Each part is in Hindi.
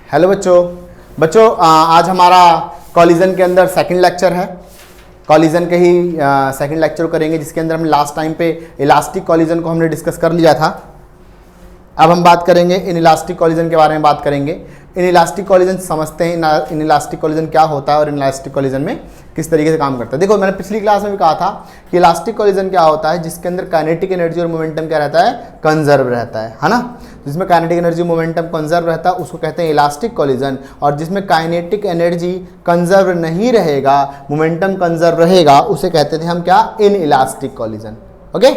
हेलो बच्चों आज हमारा कॉलिजन के अंदर सेकंड लेक्चर है। कॉलिजन के ही सेकंड लेक्चर करेंगे, जिसके अंदर हम लास्ट टाइम पे इलास्टिक कॉलिजन को हमने डिस्कस कर लिया था। अब हम बात करेंगे इन इलास्टिक कॉलिजन के बारे में बात करेंगे। इन इलास्टिक कॉलिजन समझते हैं इन इलास्टिक कॉलिजन क्या होता है और इन इलास्टिक कॉलिजन में किस तरीके से काम करता है। देखो, मैंने पिछली क्लास में भी कहा था कि इलास्टिक कॉलिजन क्या होता है, जिसके अंदर काइनेटिक एनर्जी और मोमेंटम क्या रहता है, कंजर्व रहता है ना। जिसमें काइनेटिक एनर्जी मोमेंटम कंजर्व रहता है उसको कहते हैं इलास्टिक कॉलिजन, और जिसमें काइनेटिक एनर्जी कंजर्व नहीं रहेगा, मोमेंटम कंजर्व रहेगा, उसे कहते थे हम क्या, इन इलास्टिक कॉलिजन। ओके,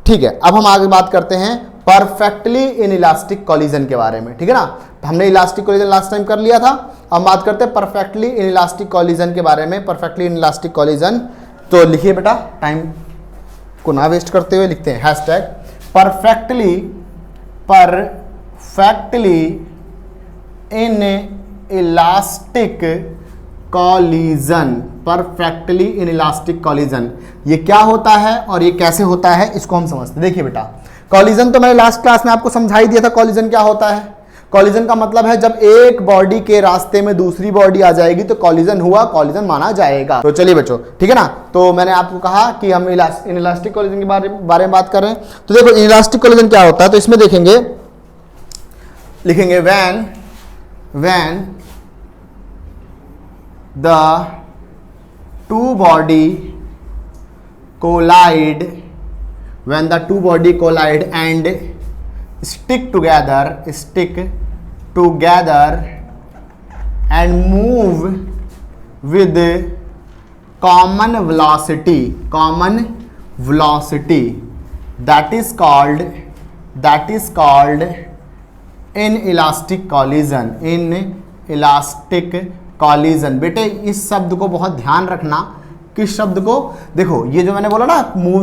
ठीक है। अब हम आगे बात करते हैं परफेक्टली इन इलास्टिक कॉलिजन के बारे में, ठीक है ना। हमने इलास्टिक कॉलिजन लास्ट टाइम कर लिया था, अब बात करते हैं परफेक्टली इन इलास्टिक कॉलिजन के बारे में। परफेक्टली इन इलास्टिक कॉलिजन, तो लिखिए बेटा, टाइम को ना वेस्ट करते हुए लिखते हैं hashtag perfectly in elastic collision. Perfectly in elastic collision, ये क्या होता है और ये कैसे होता है, इसको हम समझते हैं। देखिए बेटा, कॉलिजन तो मैंने लास्ट क्लास में आपको समझा ही दिया था कॉलिजन क्या होता है। कॉलिजन का मतलब है जब एक बॉडी के रास्ते में दूसरी बॉडी आ जाएगी तो कॉलिजन हुआ, कॉलिजन माना जाएगा। तो चलिए बच्चों, ठीक है ना। तो मैंने आपको कहा कि हम इन इलास्टिक कॉलिजन के बारे में बात कर रहे हैं। तो देखो, इन इलास्टिक कॉलिजन क्या होता है, तो इसमें लिखेंगे when the two body collide and stick together and move with common velocity, that is called inelastic collision। बेटे इस शब्द को बहुत ध्यान रखना। किस शब्द को? देखो, ये जो मैंने बोला ना, मूव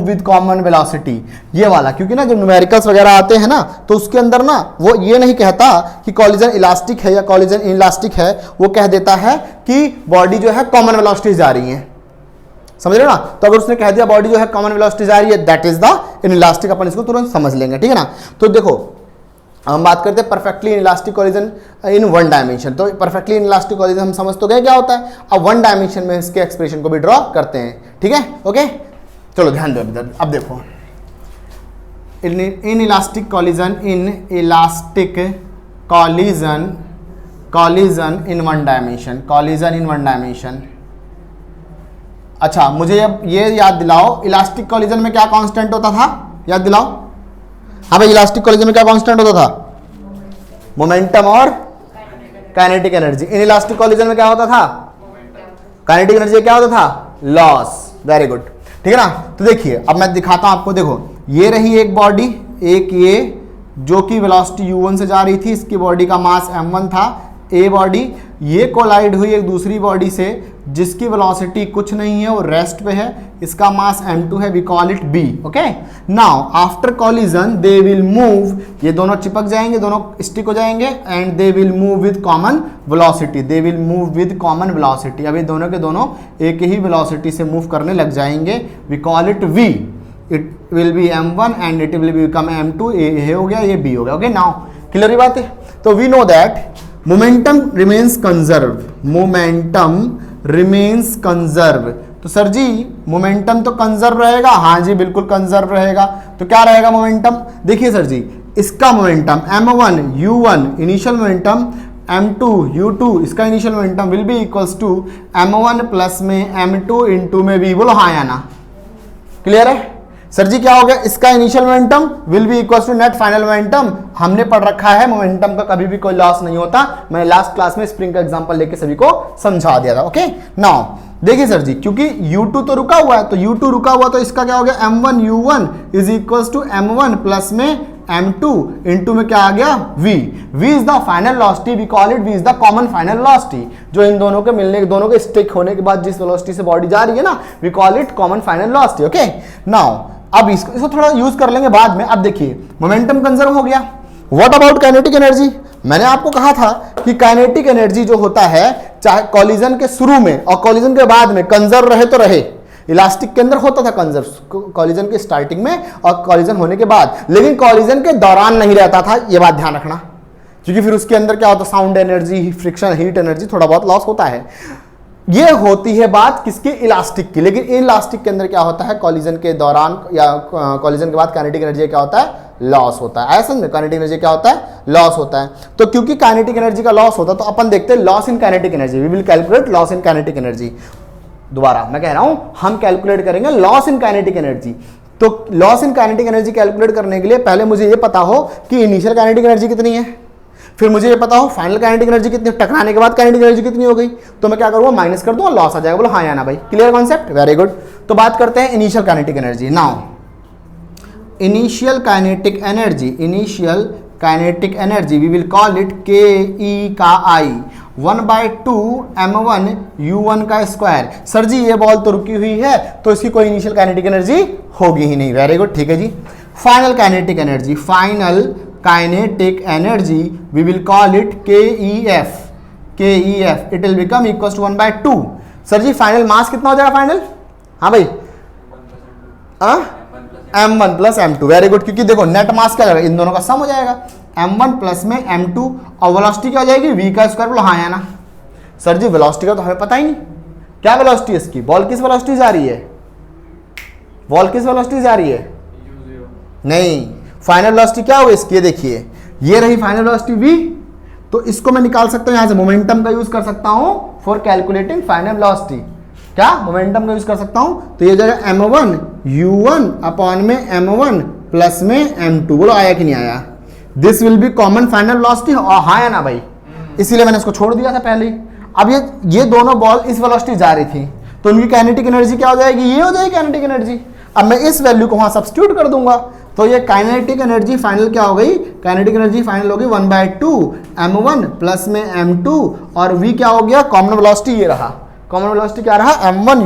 विद कॉमन वेलोसिटी, ये वाला, क्योंकि ना जब न्यूमेरिकल्स वगैरह आते हैं ना तो उसके अंदर ना वो ये नहीं कहता कि कॉलिजन इलास्टिक है या कॉलिजन इनइलास्टिक है, वो कह देता है कि बॉडी जो है कॉमन वेलोसिटी जा रही है। समझ रहे हो ना। तो अगर उसने कह दिया बॉडी जो है कॉमन वेलोसिटी जा रही है, दैट इज द इनइलास्टिक, अपन इसको तुरंत समझ लेंगे, ठीक है ना। तो देखो, हम बात करते हैं perfectly in elastic collision in one dimension. तो परफेक्टली इन इलास्टिक कॉलिजन हम समझ तो गए क्या होता है। अब वन डायमेंशन में इसके एक्सप्रेशन को भी ड्रॉ करते हैं, ठीक है। ओके, चलो ध्यान दो इधर। अब देखो, in elastic collision in one dimension. अच्छा, मुझे अब ये याद दिलाओ, इलास्टिक कॉलिजन में क्या कांस्टेंट होता था, याद दिलाओ। हाँ भाई, इलास्टिक कॉलिजन में क्या कांस्टेंट होता था, मोमेंटम और kinetic energy. In elastic collision में क्या होता था, काइनेटिक एनर्जी क्या होता था, लॉस। वेरी गुड, ठीक है ना। तो देखिए, अब मैं दिखाता हूं आपको। देखो, ये रही एक बॉडी, एक ये जो कि वेलोसिटी u1 से जा रही थी, इसकी बॉडी का मास m1 था। ए बॉडी ये कोलाइड हुई एक दूसरी बॉडी से जिसकी वेलोसिटी कुछ नहीं है, वो रेस्ट पे है, इसका मास m2 है, we call it b। Okay, now after collision they will move, ये दोनों चिपक जाएंगे, दोनों स्टिक हो जाएंगे, and they will move with common velocity. अब ये दोनों के दोनों एक ही वेलोसिटी से मूव करने लग जाएंगे, we call it v। It will be m1 and it will become m2। ये हो गया, ये b हो गया। ओके, नाउ क्लियर ही बात है। तो we know that momentum remains conserve. तो सर जी, मोमेंटम तो कंजर्व रहेगा। हाँ जी, बिल्कुल कंजर्व रहेगा। तो क्या रहेगा मोमेंटम? देखिए सर जी, इसका momentum m1 u1 initial momentum, m2 u2 इसका initial momentum will be equals to m1 plus में m2 इंटू में v। बोलो हाँ या ना, क्लियर है। सर जी क्या हो गया, इसका initial momentum will be equal to net final momentum. हमने पढ़ रखा है मोमेंटम का कभी भी कोई लॉस नहीं होता। मैंने लास्ट क्लास में स्प्रिंग का एग्जांपल लेके सभी को समझा दिया था। ओके, नाउ देखिए सर जी, क्योंकि u2 तो रुका हुआ है, तो u2 रुका हुआ, तो इसका क्या हो गया, m1 u1 is equal to m1 plus में m2 इंटू में क्या आ गया, v is the final velocity, we call it v is the common final velocity. जो इन दोनों के मिलने, दोनों के स्टिक होने के बाद जिस वेलोसिटी से बॉडी जा रही है ना, we call it common final velocity. Okay, now अब इसको थोड़ा यूज कर लेंगे बाद में। अब देखिए, मोमेंटम कंजर्व हो गया। What about kinetic energy? मैंने आपको कहा था कि काइनेटिक एनर्जी जो होता है, चाहे कॉलिजन के शुरू में और कॉलिजन के बाद में कंजर्व रहे तो रहे, इलास्टिक के अंदर होता था कंजर्व कॉलिजन के स्टार्टिंग में और कॉलिजन होने के बाद, लेकिन कॉलिजन के दौरान नहीं रहता था। यह बात ध्यान रखना, क्योंकि फिर उसके अंदर क्या होता है, sound energy, friction, heat energy, थोड़ा बहुत लॉस होता है। ये होती है बात किसकी, इलास्टिक की। लेकिन इलास्टिक के अंदर क्या होता है, कॉलिजन के दौरान या कॉलिजन के बाद काइनेटिक एनर्जी क्या होता है, लॉस होता है। ऐसा समझे, काइनेटिक एनर्जी क्या होता है, लॉस होता है। तो क्योंकि काइनेटिक एनर्जी का लॉस होता है, तो अपन देखते हैं loss in kinetic energy. We will calculate loss in kinetic energy. दोबारा मैं कह रहा हूं, हम कैलकुलेट करेंगे लॉस इन काइनेटिक एनर्जी। तो loss in kinetic energy calculate करने के लिए पहले मुझे ये पता हो कि इनिशियल काइनेटिक एनर्जी कितनी है, फिर मुझे ये पता हो फाइनल काइनेटिक एनर्जी कितनी, टकराने के बाद काइनेटिक एनर्जी कितनी हो गई, तो मैं क्या करूंगा, माइनस कर दूंगा, लॉस आ जाएगा। बोलो हाँ या ना भाई, क्लियर कॉन्सेप्ट, वेरी गुड। तो बात करते हैं initial kinetic energy. Now initial kinetic energy, initial kinetic energy we will call it K E का आई 1/2 m1 u1 का स्क्वायर। सर जी ये बॉल तो रुकी हुई है, तो इसकी कोई इनिशियल काइनेटिक एनर्जी होगी ही नहीं। वेरी गुड, ठीक है जी। Final kinetic energy, final kinetic energy we will call it KEF, KEF it will become equal to 1/2। Sir जी फाइनल मास कितना हो जाएगा फाइनल, हाँ भाई m1 plus m2। Very good, क्योंकि देखो नेट मास क्या जाएगा, इन दोनों का सम हो जाएगा, m1 प्लस में m2, और वेलोसिटी क्या हो जाएगी, v का स्क्वायर। बोलो हाँ या ना। सर जी वेलोसिटी का तो हमें पता ही नहीं, क्या वेलोसिटी है इसकी, बॉल किस वेलोसिटी जा रही है, बॉल किस वेलोसिटी जा रही है, नहीं, फाइनल वेलोसिटी क्या होगी इसकी, ये देखिए ये रही फाइनल वेलोसिटी v। तो इसको मैं निकाल सकता हूं यहां से, मोमेंटम का यूज कर सकता हूं फॉर कैलकुलेटिंग फाइनल वेलोसिटी। क्या मोमेंटम का यूज कर सकता हूं, तो ये जाएगा m1 u1 अपॉन में m1 प्लस में m2। बोलो आया कि नहीं आया, this will be common final velocity, हाँ या ना भाई, इसीलिए मैंने इसको छोड़ दिया था पहले ही। अब ये दोनों बॉल इस वेलोसिटी जा रही थी, तो उनकी काइनेटिक एनर्जी क्या हो जाएगी, ये हो जाएगी काइनेटिक एनर्जी। अब मैं इस वैल्यू को वहां सब्स्टिट्यूट कर दूंगा, तो ये काइनेटिक एनर्जी फाइनल क्या हो गई, काइनेटिक एनर्जी फाइनल हो गई 1/2 m1 प्लस में m2, और v क्या हो गया, कॉमन वेलोसिटी ये रहा, कॉमन वेलोसिटी क्या रहा, m1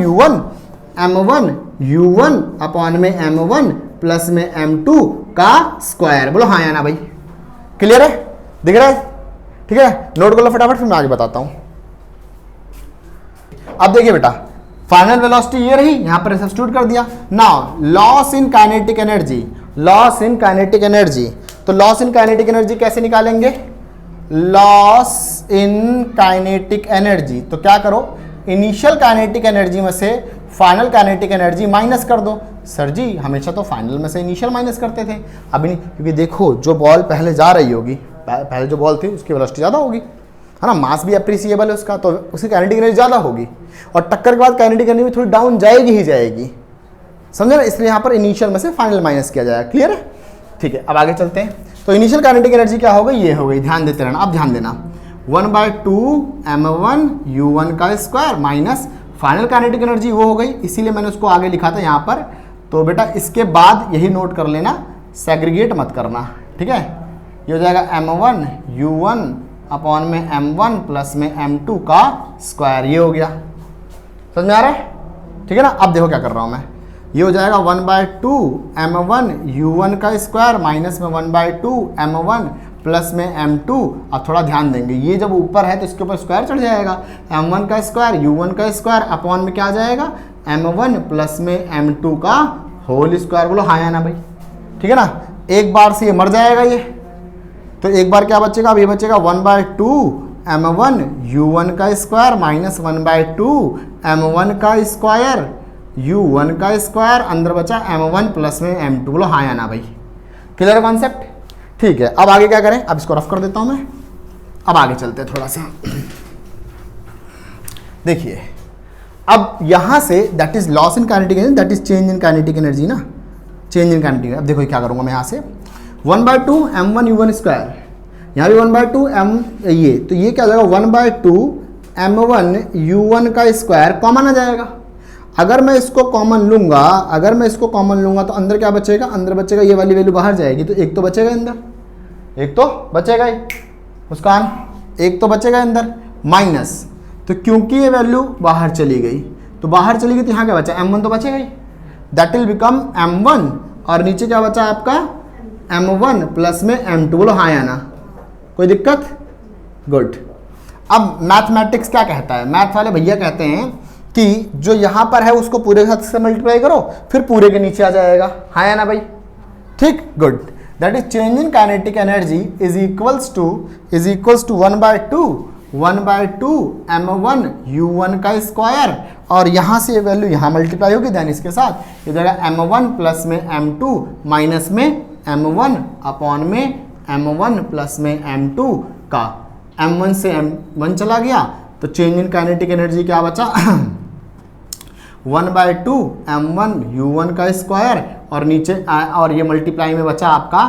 u1 अपॉन में m1 प्लस में m2 का स्क्वायर। बोलो हाँ या ना भाई, क्लियर है, दिख रहा है, ठीक है। नोट कर लो फटाफट, फिर मैं आगे बताता हूं। अब देखिए बेटा, फाइनल वेलोसिटी ये रही, यहां पर सब्स्टिट्यूट कर दिया। Now loss in kinetic energy, loss in kinetic energy, तो लॉस इन काइनेटिक एनर्जी कैसे निकालेंगे, लॉस इन काइनेटिक एनर्जी, तो क्या करो, इनिशियल काइनेटिक एनर्जी में से फाइनल काइनेटिक एनर्जी माइनस कर दो। सर जी हमेशा तो फाइनल में से इनिशियल माइनस करते थे, अभी नहीं, क्योंकि देखो जो बॉल पहले जा रही होगी, पहले जो बॉल थी उसकी वेलोसिटी ज़्यादा होगी, है ना, मास भी अप्रिसिएबल है उसका, तो उसकी काइनेटिक एनर्जी ज़्यादा होगी, और टक्कर के बाद काइनेटिक एनर्जी थोड़ी डाउन जाएगी ही जाएगी, समझे ना, इसलिए यहाँ पर इनिशियल में से फाइनल माइनस किया जाएगा। क्लियर है, ठीक है। अब आगे चलते हैं। तो इनिशियल काइनेटिक एनर्जी क्या हो गई, ये हो गई, ध्यान देते रहना। अब ध्यान देना, 1/2 m1 u1 का square minus final kinetic energy वो हो गई, इसीलिए मैंने उसको आगे लिखा था यहाँ पर। तो बेटा इसके बाद यही नोट कर लेना, सेग्रीगेट मत करना, ठीक है। ये हो जाएगा m1 u1 अपॉन में m1 प्लस में m2 का स्क्वायर, ये हो गया, समझ में आ रहा है, ठीक है ना। अब देखो क्या कर रहा हूँ मैं, ये हो जाएगा 1/2 m1 u1 का स्क्वायर माइनस में 1/2 m1 प्लस में m2। अब थोड़ा ध्यान देंगे, ये जब ऊपर है तो इसके ऊपर स्क्वायर चढ़ जाएगा, m1 का स्क्वायर u1 का स्क्वायर अपॉन में क्या आ जाएगा, m1 प्लस में m2 का होल स्क्वायर। बोलो हाँ या ना भाई, ठीक है ना। एक बार से ये मर जाएगा ये, तो एक बार क्या बचेगा, अब ये बचेगा 1/2 m1 u1 का स्क्वायर माइनस 1/2 m1 का स्क्वायर u1 का स्क्वायर, अंदर बचा m1 प्लस में m2। बोलो हाँ या ना भाई, क्लियर कॉन्सेप्ट, ठीक है। अब आगे क्या करें, अब इसको रफ कर देता हूं मैं, अब आगे चलते हैं थोड़ा सा। देखिए अब यहां say that is loss in kinetic energy, that is change in kinetic energy ना, चेंज इन काइनेटिक। अब देखो क्या करूंगा मैं यहां से, 1/2 m1 u1 स्क्वायर, यहाँ भी 1/2 m, ये तो ये क्या हो जाएगा 1/2 m1 u1 का स्क्वायर कॉमन आ जाएगा। अगर मैं इसको कॉमन लूंगा, अगर मैं इसको कॉमन लूंगा तो अंदर क्या बचेगा, अंदर बचेगा ये वाली वैल्यू बाहर जाएगी, तो एक तो बचेगा अंदर, एक तो बचेगा ही मुस्कान, एक तो बचेगा अंदर माइनस, तो क्योंकि ये वैल्यू बाहर चली गई, तो बाहर चली गई तो यहाँ क्या बचा, m1 तो बचेगा ही, दैट विल बिकम m1, और नीचे क्या बचा आपका m1 प्लस में m2। बोलो हाँ या ना, कोई दिक्कत, गुड। अब मैथमेटिक्स क्या कहता है, मैथ वाले भैया कहते हैं कि जो यहाँ पर है उसको पूरे के साथ से मल्टीप्लाई करो, फिर पूरे के नीचे आ जाएगा, हाँ या ना भाई, ठीक, good. That is change in kinetic energy is equals to 1/2 m1 u1 का स्क्वायर, और यहाँ से ये वैल्यू यहाँ मल्टीप्लाई होगी, देन इसके साथ ये जगह m1 प्लस में m2 माइनस में m1 अपॉन में m1 प्लस में m2 का m1 से m1 चला गया, तो चेंज इन काइनेटिक एनर्जी क्या बचा 1/2 m1 u1 का स्क्वायर, और नीचे और ये मल्टीप्लाई में बचा आपका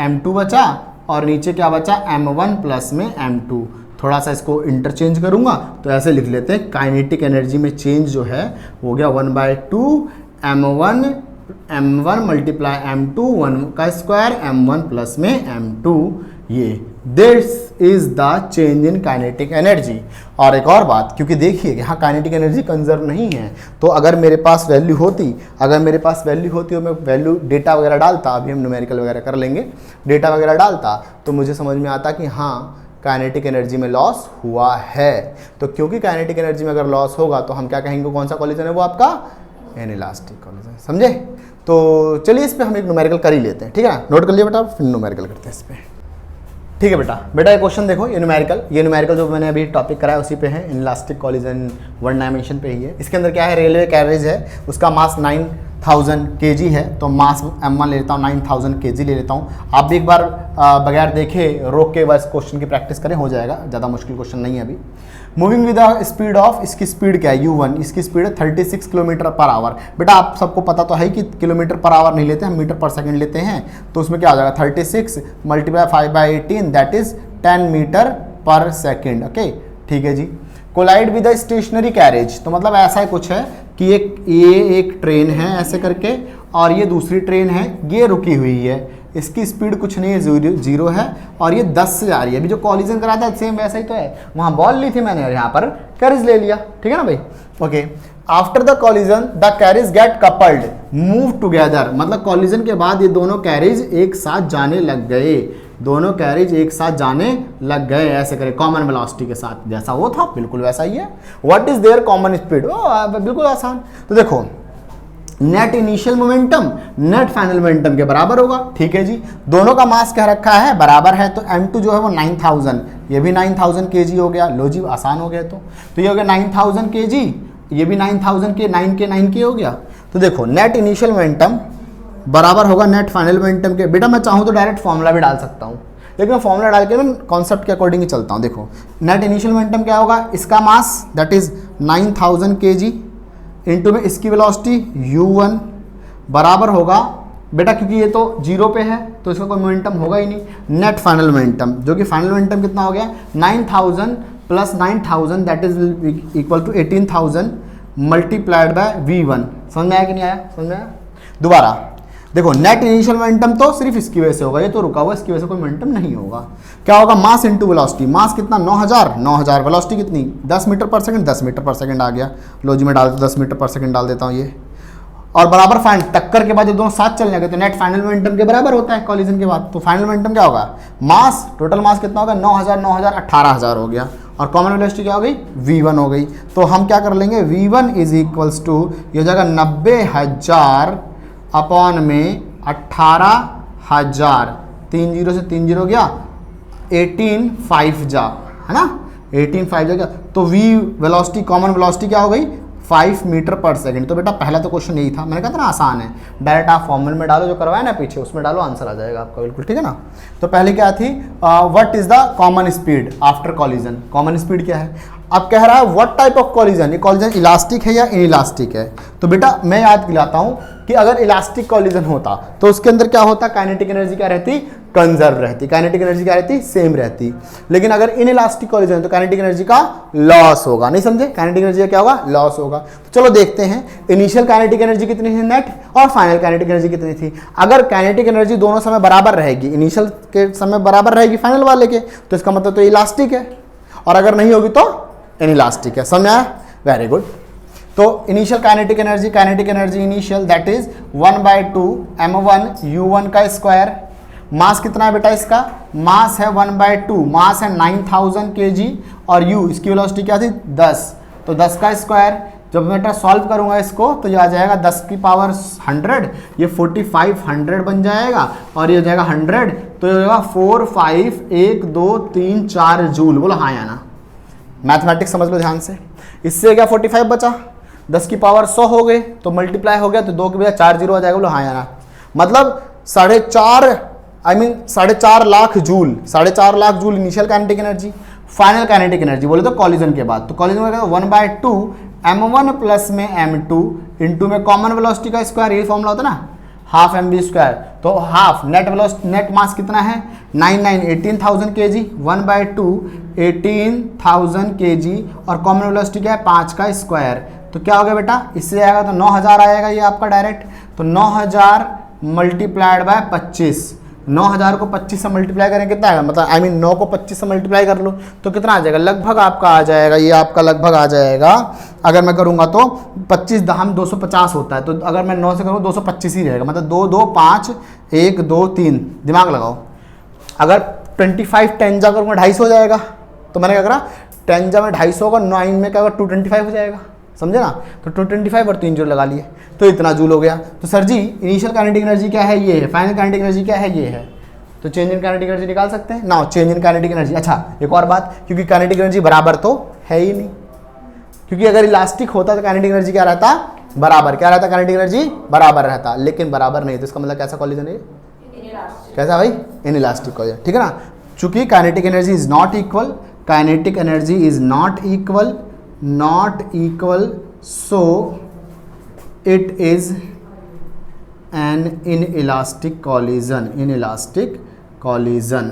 m2 बचा, और नीचे क्या बचा m1 प्लस में m2। थोड़ा सा इसको इंटरचेंज करूंगा तो ऐसे लिख लेते हैं, काइनेटिक एनर्जी में चेंज जो है हो गया 1/2 m1 मल्टीप्लाई m2 1 का स्क्वायर m1 प्लस में m2, ये this is the change in kinetic energy. और एक और बात, क्योंकि देखिए यहाँ काइनेटिक एनर्जी कंजर्व नहीं है, तो अगर मेरे पास वैल्यू होती और मैं वैल्यू डेटा वगैरह डालता, अभी हम न्यूमेरिकल वगैरह कर लेंगे, डेटा वगैरह डालता तो मुझे समझ में आता कि हाँ काइनेटिक एनर्जी में लॉस हुआ है। तो क्योंकि काइनेटिक एनर्जी में अगर लॉस होगा तो हम क्या कहेंगे, कौन सा कॉलिजन है वो आपका इनइलास्टिक कॉलिजन, समझे। तो चलिए इस पे हम एक न्यूमेरिकल कर ही लेते हैं, ठीक है ना, नोट कर लिया बेटा, फिर न्यूमेरिकल करते हैं इस पे। ठीक है बेटा ये क्वेश्चन देखो, ये न्यूमेरिकल जो मैंने अभी टॉपिक कराया उसी पे है, इनइलास्टिक कॉलिजन वन डायमेंशन पे ही है। इसके अंदर क्या है, रेलवे कैरेज है, उसका मास 9000 kg है, तो मास m1 ले लेता हूँ 9000 kg ले लेता हूँ। आप भी एक बार बगैर देखे रोक के बस क्वेश्चन की प्रैक्टिस करें, हो जाएगा, ज़्यादा मुश्किल क्वेश्चन नहीं है अभी। Moving with the speed of, इसकी स्पीड क्या है u1, इसकी स्पीड है 36 किलोमीटर पर आवर। बेटा आप सबको पता तो है कि किलोमीटर पर आवर नहीं लेते, हम मीटर पर सेकंड लेते हैं, तो उसमें क्या हो जाएगा 36 मल्टीप्लाई 5/18 दैट इज 10 मीटर पर सेकेंड। ओके ठीक है जी। Collide with the stationary carriage, तो मतलब ऐसा ही कुछ है कि ये एक ट्रेन है ऐसे करके, और ये दूसरी ट्रेन है, ये रुकी हुई है, इसकी स्पीड कुछ नहीं है, जीरो है, और ये 10 से जा रही है। अभी जो कॉलिजन करा था सेम वैसा ही तो है, वहाँ बॉल ली थी मैंने और यहाँ पर कैरेज ले लिया, ठीक है ना भाई। Okay, after the collision the carriage get coupled move together, मतलब कॉलिजन के बाद ये दोनों कैरेज एक साथ जाने लग गए, ऐसे करें कॉमन वेलोसिटी के साथ, जैसा वो था बिल्कुल वैसा ही है। What is their common speed, बिल्कुल आसान। तो देखो net initial momentum net final momentum के बराबर होगा, ठीक है जी। दोनों का मास कह रखा है बराबर है, तो m2 जो है वो 9000, ये भी 9000 kg हो गया, लो जी आसान हो गया। तो ये हो गया 9000 kg, ये भी 9000 के 9 हो गया। तो देखो नेट इनिशियल मोमेंटम बराबर होगा नेट फाइनल मोमेंटम के। बेटा मैं चाहूँ तो डायरेक्ट फॉर्मूला भी डाल सकता हूँ, लेकिन मैं फॉर्मूला डाल के मैं कॉन्सेप्ट के अकॉर्डिंग ही चलता हूँ। देखो नेट इनिशियल मोमेंटम क्या होगा, इसका mass that is 9000 kg into में इसकी वेलोसिटी u1 बराबर होगा, बेटा क्योंकि ये तो जीरो पे है तो इसका कोई मोमेंटम होगा ही नहीं, नेट फाइनल मोमेंटम, जो कि फाइनल मोमेंटम कितना हो गया 9000 plus 9000 that is equal to 18000 multiplied by v1। समझ में आया कि नहीं आया, समझ में आया। दोबारा देखो नेट इनिशियल मोमेंटम तो सिर्फ इसकी वजह से होगा, ये तो रुका हुआ, इसकी वजह से कोई मोमेंटम नहीं होगा। क्या होगा, मास इंटू वेलोसिटी, मास कितना 9000, वेलोसिटी कितनी 10 मीटर पर सेकंड, 10 मीटर पर सेकंड आ गया, लो जी मैं डाल 10 मीटर पर सेकंड डाल देता हूँ ये, और बराबर फाइन टक्कर के बाद जब दोनों साथ चलने लगे तो नेट फाइनल मोमेंटम के बराबर होता है कॉलिजन के बाद। तो फाइनल मोमेंटम क्या होगा, मास टोटल मास कितना होगा 9000 18000 हो गया, और कॉमन वेलोसिटी क्या हो गई v1 हो गई। तो हम क्या कर लेंगे, v1 इज इक्वल्स टू ये जगह 90000 अपॉन में 18000, 3 0 से 3 0 गया, 18 जा, है ना, 18 जा गया। तो v वेलोसिटी कॉमन वेलोसिटी क्या हो गई 5 मीटर पर सेकंड। तो बेटा पहला तो क्वेश्चन यही था, मैंने कहा था ना आसान है, डायरेक्ट आप फॉर्मूले में डालो, जो करवाया ना पीछे उसमें डालो, आंसर आ जाएगा आपका बिल्कुल, ठीक है ना। तो पहले क्या थी, what is the common speed after collision, common speed क्या है। अब कह रहा है व्हाट टाइप ऑफ कॉलिजन, ये कॉलिजन इलास्टिक है या इनइलास्टिक है। तो बेटा मैं याद दिलाता हूं कि अगर इलास्टिक कॉलिजन होता तो उसके अंदर क्या होता, काइनेटिक एनर्जी क्या रहती, कंजर्व रहती, काइनेटिक एनर्जी क्या रहती, सेम रहती। लेकिन अगर इनइलास्टिक कॉलिजन है तो काइनेटिक एनर्जी का लॉस होगा, नहीं समझे, काइनेटिक एनर्जी का क्या होगा, लॉस होगा। तो चलो देखते हैं इनिशियल काइनेटिक एनर्जी कितनी थी नेट, और फाइनल काइनेटिक एनर्जी कितनी थी। अगर काइनेटिक एनर्जी दोनों समय बराबर रहेगी, इनिशियल के समय बराबर रहेगी फाइनल वाले के, तो इसका मतलब तो इलास्टिक है, और अगर नहीं होगी तो इनइलास्टिक है। समझ आया, वेरी गुड। तो initial kinetic energy initial that is 1/2 m1 u1 का स्क्वायर। मास कितना है बेटा, इसका मास है 1/2, मास है 9000 kg, और u इसकी वेलोसिटी क्या थी 10, तो 10 का स्क्वायर जब बेटा सॉल्व करूंगा इसको तो ये आ जाएगा 10 की पावर 100, ये 4500 बन जाएगा और ये हो जाएगा 100, तो ये हो जाएगा 4 5 1 2 3 4 जूल। बोलो हाँ या ना? मैथमेटिक्स समझ लो ध्यान से। इससे क्या 45 बचा, 10 की पावर 100 हो गए तो मल्टीप्लाई हो गया तो 2 के बजाय 4 जीरो आ जाएगा। बोलो हाँ या ना? मतलब 4.5 lakh joule, 4.5 lakh joule initial kinetic energy. Final kinetic energy बोले तो कॉलिजन के बाद, तो कॉलिजन में 1/2 m1 प्लस में m2 इंटू में कॉमन वेलोसिटी का स्क्वायर, यही फॉर्मूला होता है ना, हाफ mv स्क्वायर। तो हाफ नेट वेलोसिटी, नेट मास कितना है 18,000 kg, 1/2 18,000 kg और कॉमन वेलोसिटी क्या है 5 का स्क्वायर। तो क्या हो गया बेटा, इससे आएगा तो 9000 आएगा ये आपका डायरेक्ट। तो 9000 मल्टीप्लाइड बाय 25, 9000 को 25 से मल्टीप्लाई करें कितना आएगा, मतलब 9 को 25 से मल्टीप्लाई कर लो तो कितना आ जाएगा, लगभग आपका आ जाएगा, ये आपका लगभग आ जाएगा। अगर मैं करूंगा तो 25 दहम 250 होता है, तो अगर मैं 9 से करूँ 225 ही रहेगा, मतलब 2 2 5 1 2 3, दिमाग लगाओ। अगर 25 टेंजा करूँगा 250 हो जाएगा, तो मैंने क्या करा, टेंजा में 250 होगा, 9 में क्या होगा 225 हो जाएगा, समझे ना। तो 225 और 3 जीरो लगा लिए तो इतना जूल हो गया। तो सर जी इनिशियल काइनेटिक एनर्जी क्या है, ये है। फाइनल काइनेटिक एनर्जी क्या है, ये है। तो चेंज इन काइनेटिक एनर्जी निकाल सकते हैं ना, चेंज इन काइनेटिक एनर्जी। अच्छा एक और बात, क्योंकि काइनेटिक एनर्जी बराबर तो है ही नहीं, क्योंकि अगर इलास्टिक होता तो काइनेटिक एनर्जी क्या रहता, बराबर। क्या रहता, काइनेटिक एनर्जी बराबर रहता, लेकिन बराबर नहीं। तो इसका मतलब कैसा कॉलिजन है, कैसा भाई, इनइलास्टिक कॉलिजन, ठीक है ना। चूंकि kinetic energy is not equal, kinetic energy is not equal, so it is an inelastic collision, inelastic collision।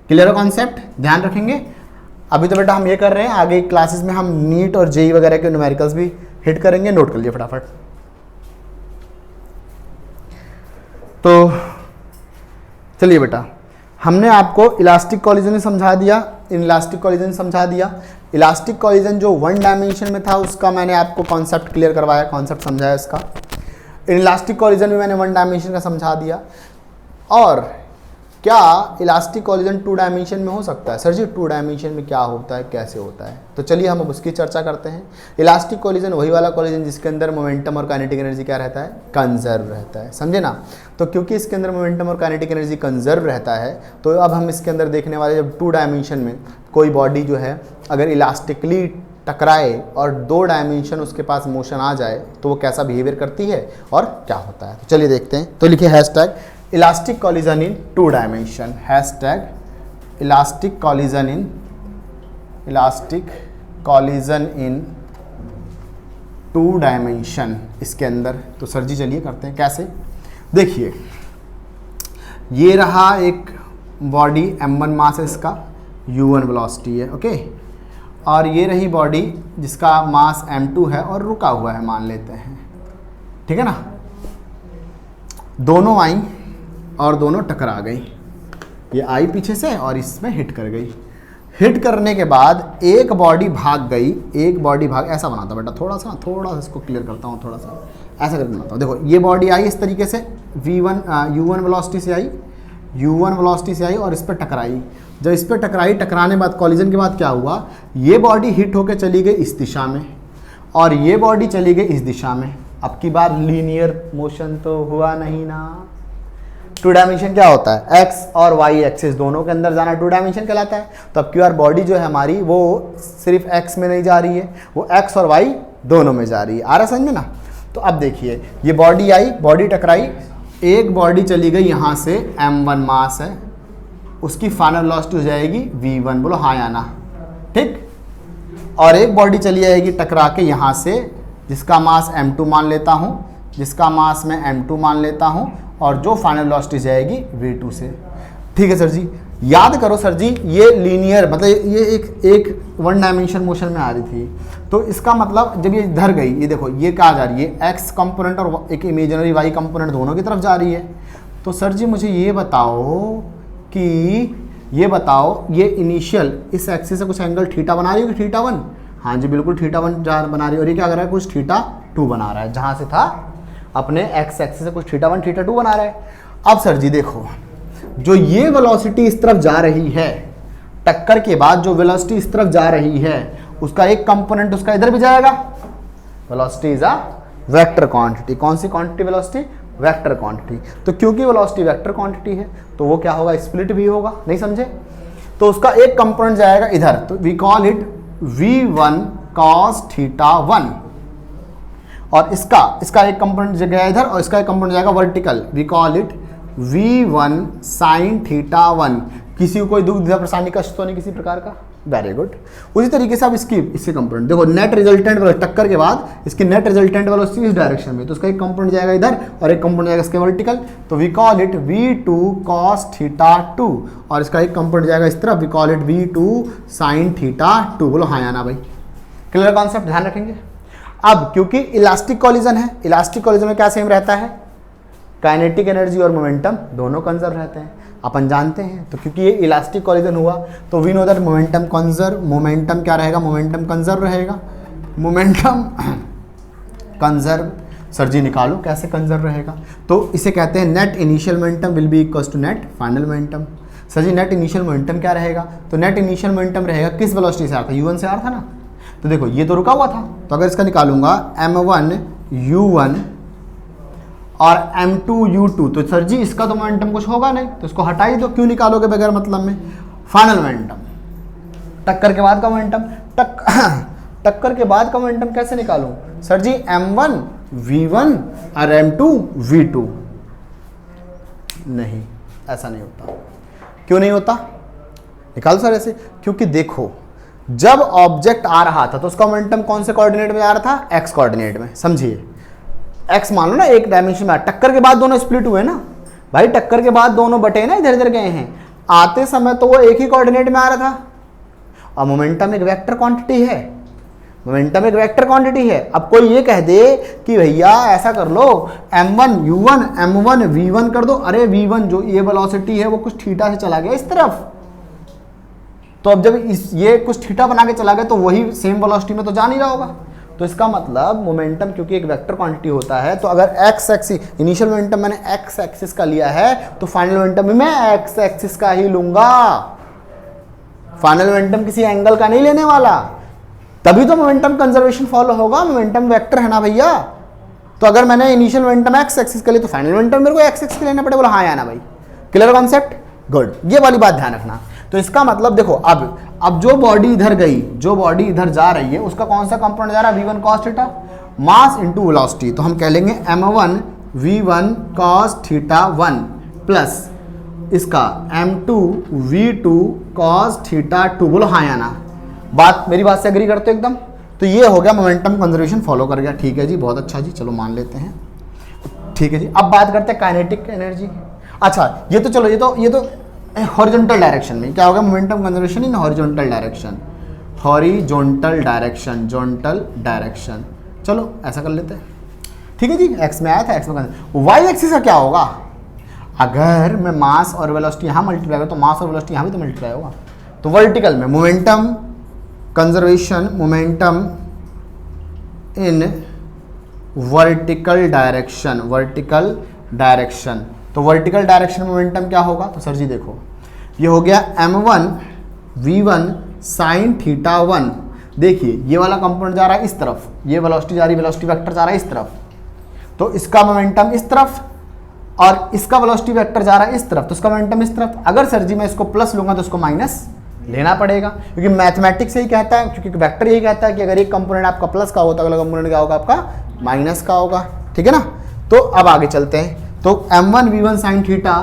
Clear है कॉन्सेप्ट, ध्यान रखेंगे। अभी तो बेटा हम ये कर रहे हैं, आगे क्लासेस में हम नीट और जेई वगैरह के न्यूमेरिकल्स भी हिट करेंगे, नोट कर लिए फटाफट। तो चलिए बेटा, हमने आपको इलास्टिक कॉलिजन समझा दिया, इनइलास्टिक कॉलिजन समझा दिया। इलास्टिक कॉलिजन जो 1 डायमेंशन में था उसका मैंने आपको कॉन्सेप्ट क्लियर करवाया, कॉन्सेप्ट समझाया इसका। इनइलास्टिक कॉलिजन भी मैंने 1 डायमेंशन का समझा दिया। और क्या इलास्टिक कॉलिजन 2 डायमेंशन में हो सकता है? सर जी 2 डायमेंशन में क्या होता है, कैसे होता है? तो चलिए हम अब उसकी चर्चा करते हैं। इलास्टिक कॉलिजन वही वाला कॉलिजन जिसके अंदर मोमेंटम और काइनेटिक एनर्जी क्या रहता है, कंजर्व रहता है, समझे ना। तो क्योंकि इसके अंदर मोमेंटम और काइनेटिक एनर्जी कंजर्व रहता है, तो अब हम इसके अंदर देखने वाले जब 2 डायमेंशन में कोई बॉडी जो है अगर इलास्टिकली टकराए और 2 डायमेंशन उसके पास मोशन आ जाए तो वो कैसा बिहेवियर करती है और क्या होता है। तो चलिए देखते हैं। तो लिखिए हैशटैग इलास्टिक कॉलिजन इन 2 डायमेंशन, हैशटैग इलास्टिक कॉलिजन इन, इलास्टिक कॉलिजन इन 2 डायमेंशन इसके अंदर। तो सर जी चलिए करते हैं, कैसे देखिए। ये रहा एक बॉडी, m1 मास है इसका, u1 वेलोसिटी है, ओके। और ये रही बॉडी जिसका मास m2 है और रुका हुआ है मान लेते हैं, ठीक है ना। दोनों आई और दोनों टकरा गई, ये आई पीछे से और इसमें हिट कर गई। हिट करने के बाद एक बॉडी भाग गई, एक बॉडी भाग, ऐसा बनाता बेटा, थोड़ा सा इसको क्लियर करता हूँ, थोड़ा सा ऐसा करके बनाता हूँ। देखो ये बॉडी आई इस तरीके से, u1 वेलोसिटी से आई, u1 वेलोसिटी से आई और इस पर टकराई। जब इस पर टकराई, टकराने बाद कॉलिजन के बाद क्या हुआ, ये बॉडी हिट होकर चली गई इस दिशा में और ये बॉडी चली गई इस दिशा में। अब की बार लीनियर मोशन तो हुआ नहीं ना। 2 डायमेंशन क्या होता है, एक्स और वाई एक्सिस दोनों के अंदर जाना 2 डायमेंशन कहलाता है। तो अब की बार बॉडी जो है हमारी वो सिर्फ एक्स में नहीं जा रही है, वो एक्स और वाई दोनों में जा रही है। आ रहा समझ में ना। तो अब देखिए ये बॉडी आई, बॉडी टकराई, एक बॉडी चली गई यहाँ से, m1 मास है, उसकी फाइनल वेलोसिटी हो जाएगी v1। बोलो हाँ या ना, ठीक। और एक बॉडी चली आएगी टकरा के यहाँ से, जिसका मास m2 मान लेता हूँ, जिसका मास मैं m2 मान लेता हूँ, और जो फाइनल वेलोसिटी जाएगी v2 से, ठीक है सर जी। याद करो सर जी, ये लीनियर मतलब ये एक 1 डायमेंशन मोशन में आ रही थी, तो इसका मतलब जब ये इधर गई, ये देखो ये कहाँ जा रही है, एक्स कंपोनेंट और एक इमेजिनरी वाई कंपोनेंट दोनों की तरफ जा रही है। तो सर जी मुझे ये बताओ ये इनिशियल इस एक्सिस से कुछ एंगल थीटा बना रही है कि थीटा 1? हाँ जी बिल्कुल थीटा 1 बना रही है। और ये क्या कर रहा है, कुछ थीटा 2 बना रहा है, जहाँ से था अपने एक्स एक्सिस से कुछ थीटा 1 थीटा 2 बना रहा है। अब सर जी देखो, जो ये वेलोसिटी इस तरफ जा रही है, टक्कर के बाद जो वेलोसिटी इस तरफ जा रही है, उसका एक कंपोनेंट उसका इधर भी जाएगा। Velocity is a vector quantity. कौन सी क्वांटिटी? Velocity vector quantity. तो क्योंकि वेलोसिटी वेक्टर क्वांटिटी है तो वो क्या होगा? स्प्लिट भी होगा। नहीं समझे? तो उसका एक कंपोनेंट जाएगा इधर, तो we call it v1 cos θ1, और इसका एक कंपोनेंट गया इधर और इसका एक कंपोनेंट जाएगा vertical, we call it v1 sin θ1। किसी को कोई दुख परेशानी कष्ट तो नहीं किसी प्रकार का? Very good. उसी तरीके से अब इसके कंपोनेंट देखो, नेट रिजल्टेंट टक्कर के बाद इसकी नेट रिजल्टेंट वेलोसिटी इस डायरेक्शन में, तो उसका एक कंपोनेंट जाएगा इधर और एक कंपोनेंट जाएगा इसके वर्टिकल, तो we call it v2 cos θ2, और इसका एक कंपोनेंट जाएगा इस तरफ, we call it v2 sin θ2। बोलो हाँ या ना भाई? क्लियर कॉन्सेप्ट, ध्यान रखेंगे। अब क्योंकि इलास्टिक कॉलिजन है, इलास्टिक कॉलिजन में क्या सेम रहता है? काइनेटिक एनर्जी और मोमेंटम दोनों कंजर्व रहते हैं, अपन जानते हैं। तो क्योंकि ये इलास्टिक कॉलिजन हुआ तो we know that momentum conserve, momentum क्या रहेगा? मोमेंटम कंजर्व रहेगा। मोमेंटम कंजर्व, सर जी निकालो कैसे कंजर्व रहेगा? तो इसे कहते हैं net initial momentum will be equals to net final momentum. Sir जी नेट इनिशियल मोमेंटम क्या रहेगा? तो नेट इनिशियल मोमेंटम रहेगा किस वेलोसिटी से आ रहा था? u1 से आ रहा था ना। तो देखो ये तो रुका हुआ था, तो अगर इसका निकालूंगा m1 u1 और m2 u2, तो सर जी इसका तो मोमेंटम कुछ होगा नहीं, तो इसको हटा ही दो। क्यों निकालोगे बगैर मतलब में? फाइनल मोमेंटम, टक्कर के बाद का मोमेंटम, टक्कर के बाद का मोमेंटम कैसे निकालूं? सर जी m1 v1 और m2 v2। नहीं, ऐसा नहीं होता। क्यों नहीं होता? निकालो सर ऐसे। क्योंकि देखो जब ऑब्जेक्ट आ रहा था तो उसका मोमेंटम कौन से कोऑर्डिनेट में आ रहा था? एक्स कोऑर्डिनेट में। समझिए, एक्स मान लो ना एक डायमेंशन में, टक्कर के बाद दोनों स्प्लिट हुए ना भाई, टक्कर के बाद दोनों बटे ना, इधर इधर गए हैं। आते समय तो वो एक ही कोऑर्डिनेट में आ रहा था, और मोमेंटम एक वेक्टर क्वांटिटी है, मोमेंटम एक वेक्टर क्वांटिटी है। अब कोई ये कह दे कि भैया ऐसा कर लो m1 u1 m1 v1 कर दो, अरे v1 जो ये वेलोसिटी है वो कुछ थीटा से चला गया इस तरफ, तो अब जब ये कुछ थीटा बना के चला गया तो वही सेम वेलोसिटी में तो जा नहीं रहा होगा। तो इसका मतलब मोमेंटम क्योंकि एक वेक्टर क्वांटिटी होता है, तो अगर एक्स एक्सिस, इनिशियल मोमेंटम मैंने एक्स एक्सिस का लिया है तो फाइनल मोमेंटम भी मैं एक्स एक्सिस का ही लूंगा। फाइनल मोमेंटम किसी एंगल का नहीं लेने वाला, तभी तो मोमेंटम कंजर्वेशन फॉलो होगा। मोमेंटम वेक्टर है ना भैया, तो अगर मैंने इनिशियल मोमेंटम एक्स एक्सिस का लिया तो फाइनल मोमेंटम मेरे को एक्स एक्सिस का लेना पड़ेगा। बोला हाँ या ना भाई? Clear concept? गुड, ये वाली बात ध्यान रखना। तो इसका मतलब देखो, अब जो बॉडी इधर गई, जो बॉडी इधर जा रही है, उसका कौन सा कंपोनेंट जा रहा है? v1 cos theta, mass into velocity. तो हम कह लेंगे m1 v1 cos θ1 प्लस इसका m2 v2 cos θ2। बोलो हाँ या ना? मेरी बात से एग्री करते हो एकदम? तो ये हो गया मोमेंटम कंजर्वेशन फॉलो कर गया। ठीक है जी, बहुत अच्छा जी, चलो मान लेते हैं। ठीक है जी, अब बात करते हैं काइनेटिक एनर्जी। अच्छा, ये तो चलो, ये तो हॉरिजॉन्टल डायरेक्शन में क्या होगा? Momentum conservation in horizontal direction, horizontal direction, जॉन्टल डायरेक्शन। चलो ऐसा कर लेते हैं। ठीक है जी, एक्स में आया था, एक्स में वाई एक्सिस का क्या होगा? अगर मैं मास और वेलोसिटी यहाँ मल्टीप्लाई करूँ तो मास और वेलोसिटी यहाँ भी तो मल्टीप्लाई होगा। तो वर्टिकल में momentum conservation, momentum in vertical direction, vertical direction. तो वर्टिकल डायरेक्शन मोमेंटम क्या होगा? तो सर जी देखो, ये हो गया m1 v1 sin θ1। देखिए ये वाला कंपोनेंट जा रहा है इस तरफ, ये वेलोसिटी जा रही है, वेलोसिटी वेक्टर जा रहा है इस तरफ, तो इसका मोमेंटम इस तरफ, और इसका वेलोसिटी वेक्टर जा रहा है इस तरफ, तो इसका मोमेंटम इस तरफ। अगर सर जी मैं इसको प्लस लूंगा तो इसको माइनस लेना पड़ेगा, क्योंकि मैथमेटिक्स यही कहता है, क्योंकि वेक्टर यही कहता है कि अगर एक कंपोनेंट आपका प्लस का होता है, अगला कंपोनेंट क्या होगा आपका? माइनस का होगा। ठीक है ना? तो अब आगे चलते हैं। तो m1 v1 sin theta